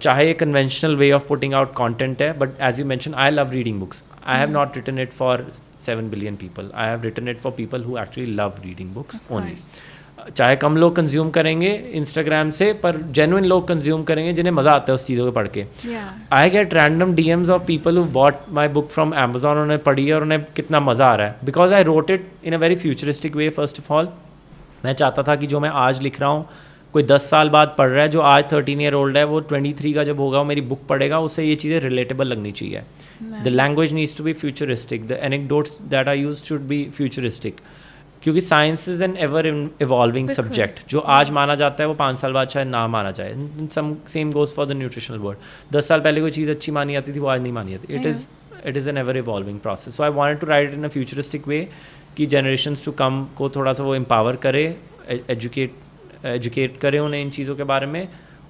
चाहे ये conventional way of putting out content है, but as you mention, I love reading books. I have not written it for 7 billion people. I have written it for people who actually love reading books only. चाहे कम लोग consume करेंगे Instagram से, पर genuine लोग consume करेंगे जिन्हें मज़ा आता है उस चीज़ों को पढ़ के. I get random DMs of people who bought my book from Amazon. उन्होंने पढ़ी है और उन्हें कितना मज़ा आ रहा है, because I wrote it in a very futuristic way. First of all मैं चाहता था कि जो मैं आज लिख रहा हूँ कोई 10 साल बाद पढ़ रहा है, जो आज 13 year old है वो 23 का जब होगा वो मेरी बुक पढ़ेगा, उससे ये चीज़ें रिलेटेबल लगनी चाहिए. The language needs to be futuristic, the anecdotes that I use should be futuristic. क्योंकि science is an ever evolving subject. जो आज माना जाता है वो 5 साल बाद शायद ना माना जाए. Same goes for the nutritional word. 10 साल पहले कोई चीज़ अच्छी मानी जाती थी, वो आज नहीं मानी जाती. It is an ever evolving process. So I wanted to write in a futuristic way कि generations to come को थोड़ा सा वो empower करे, educate करे उन्हें इन चीज़ों के बारे में,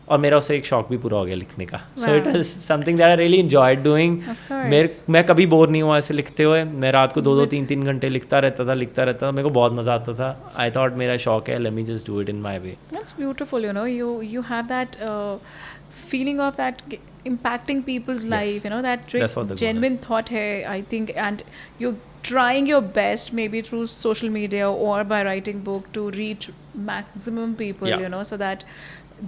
और मेरा उससे एक शौक भी पूरा हो गया लिखने का. So it is something that I really enjoyed doing. Of course. मैं कभी बोर नहीं हुआ ऐसे लिखते हुए. मैं रात को 2-2 3-3 घंटे लिखता रहता था. मेरे को बहुत मज़ा आता था. I thought मेरा शौक है, let me just do it in my way. That's beautiful, you know. You have that feeling of that impacting people's Yes. life, you know, that That's what the goal genuine thought hai, I think, and you're trying your best maybe through social media or by writing book to reach maximum people, Yeah. you know, so that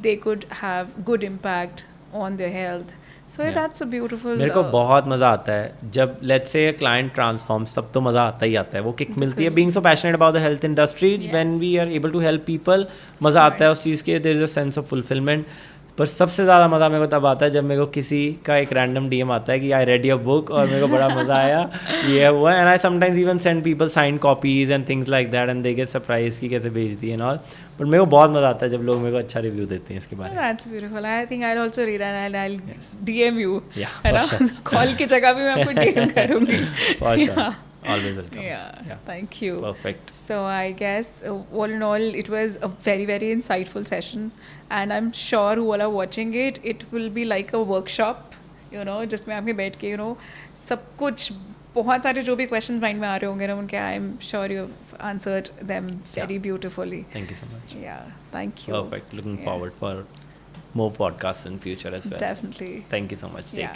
they could have good impact on their health. So Yeah. that's a beautiful. मेरे को बहुत मज़ा आता है जब let's say client transforms, तब तो मज़ा आता ही आता है. वो किक मिलती है being so passionate about the health industry. When we are able to help people, मज़ा आता है उस चीज़ के. There is a sense of fulfilment. पर सबसे ज़्यादा मज़ा मेरे को तब आता है जब मेरे को किसी का एक रैंडम डीएम आता है कि आई रेड योर बुक और मेरे को बड़ा मज़ा आया, ये हुआ. And I sometimes even send people sign copies and things like that and they get surprise कि कैसे भेज दी एंड ऑल. बट मेरे को बहुत मज़ा आता है जब लोग मेरे को अच्छा रिव्यू देते हैं इसके बारे में. That's beautiful. I think I'll also read and I'll DM you. Yeah, है ना? for sure. Call की जगह भी मैं आपको DM करूँगी. For sure. Yeah. Always welcome. Yeah. Thank you. Perfect. So I guess all in all, it was a very, very insightful session, and I'm sure who all are watching it, it will be like a workshop, you know, जिसमें आपके बैठ के, you know, सब कुछ बहुत सारे जो भी questions mind में आ रहे होंगे ना उनके, I'm sure you've answered them very beautifully. Thank you so much. Yeah, thank you. Perfect. Looking Yeah. forward for more podcasts in future as well. Definitely. Thank you so much. Take Yeah.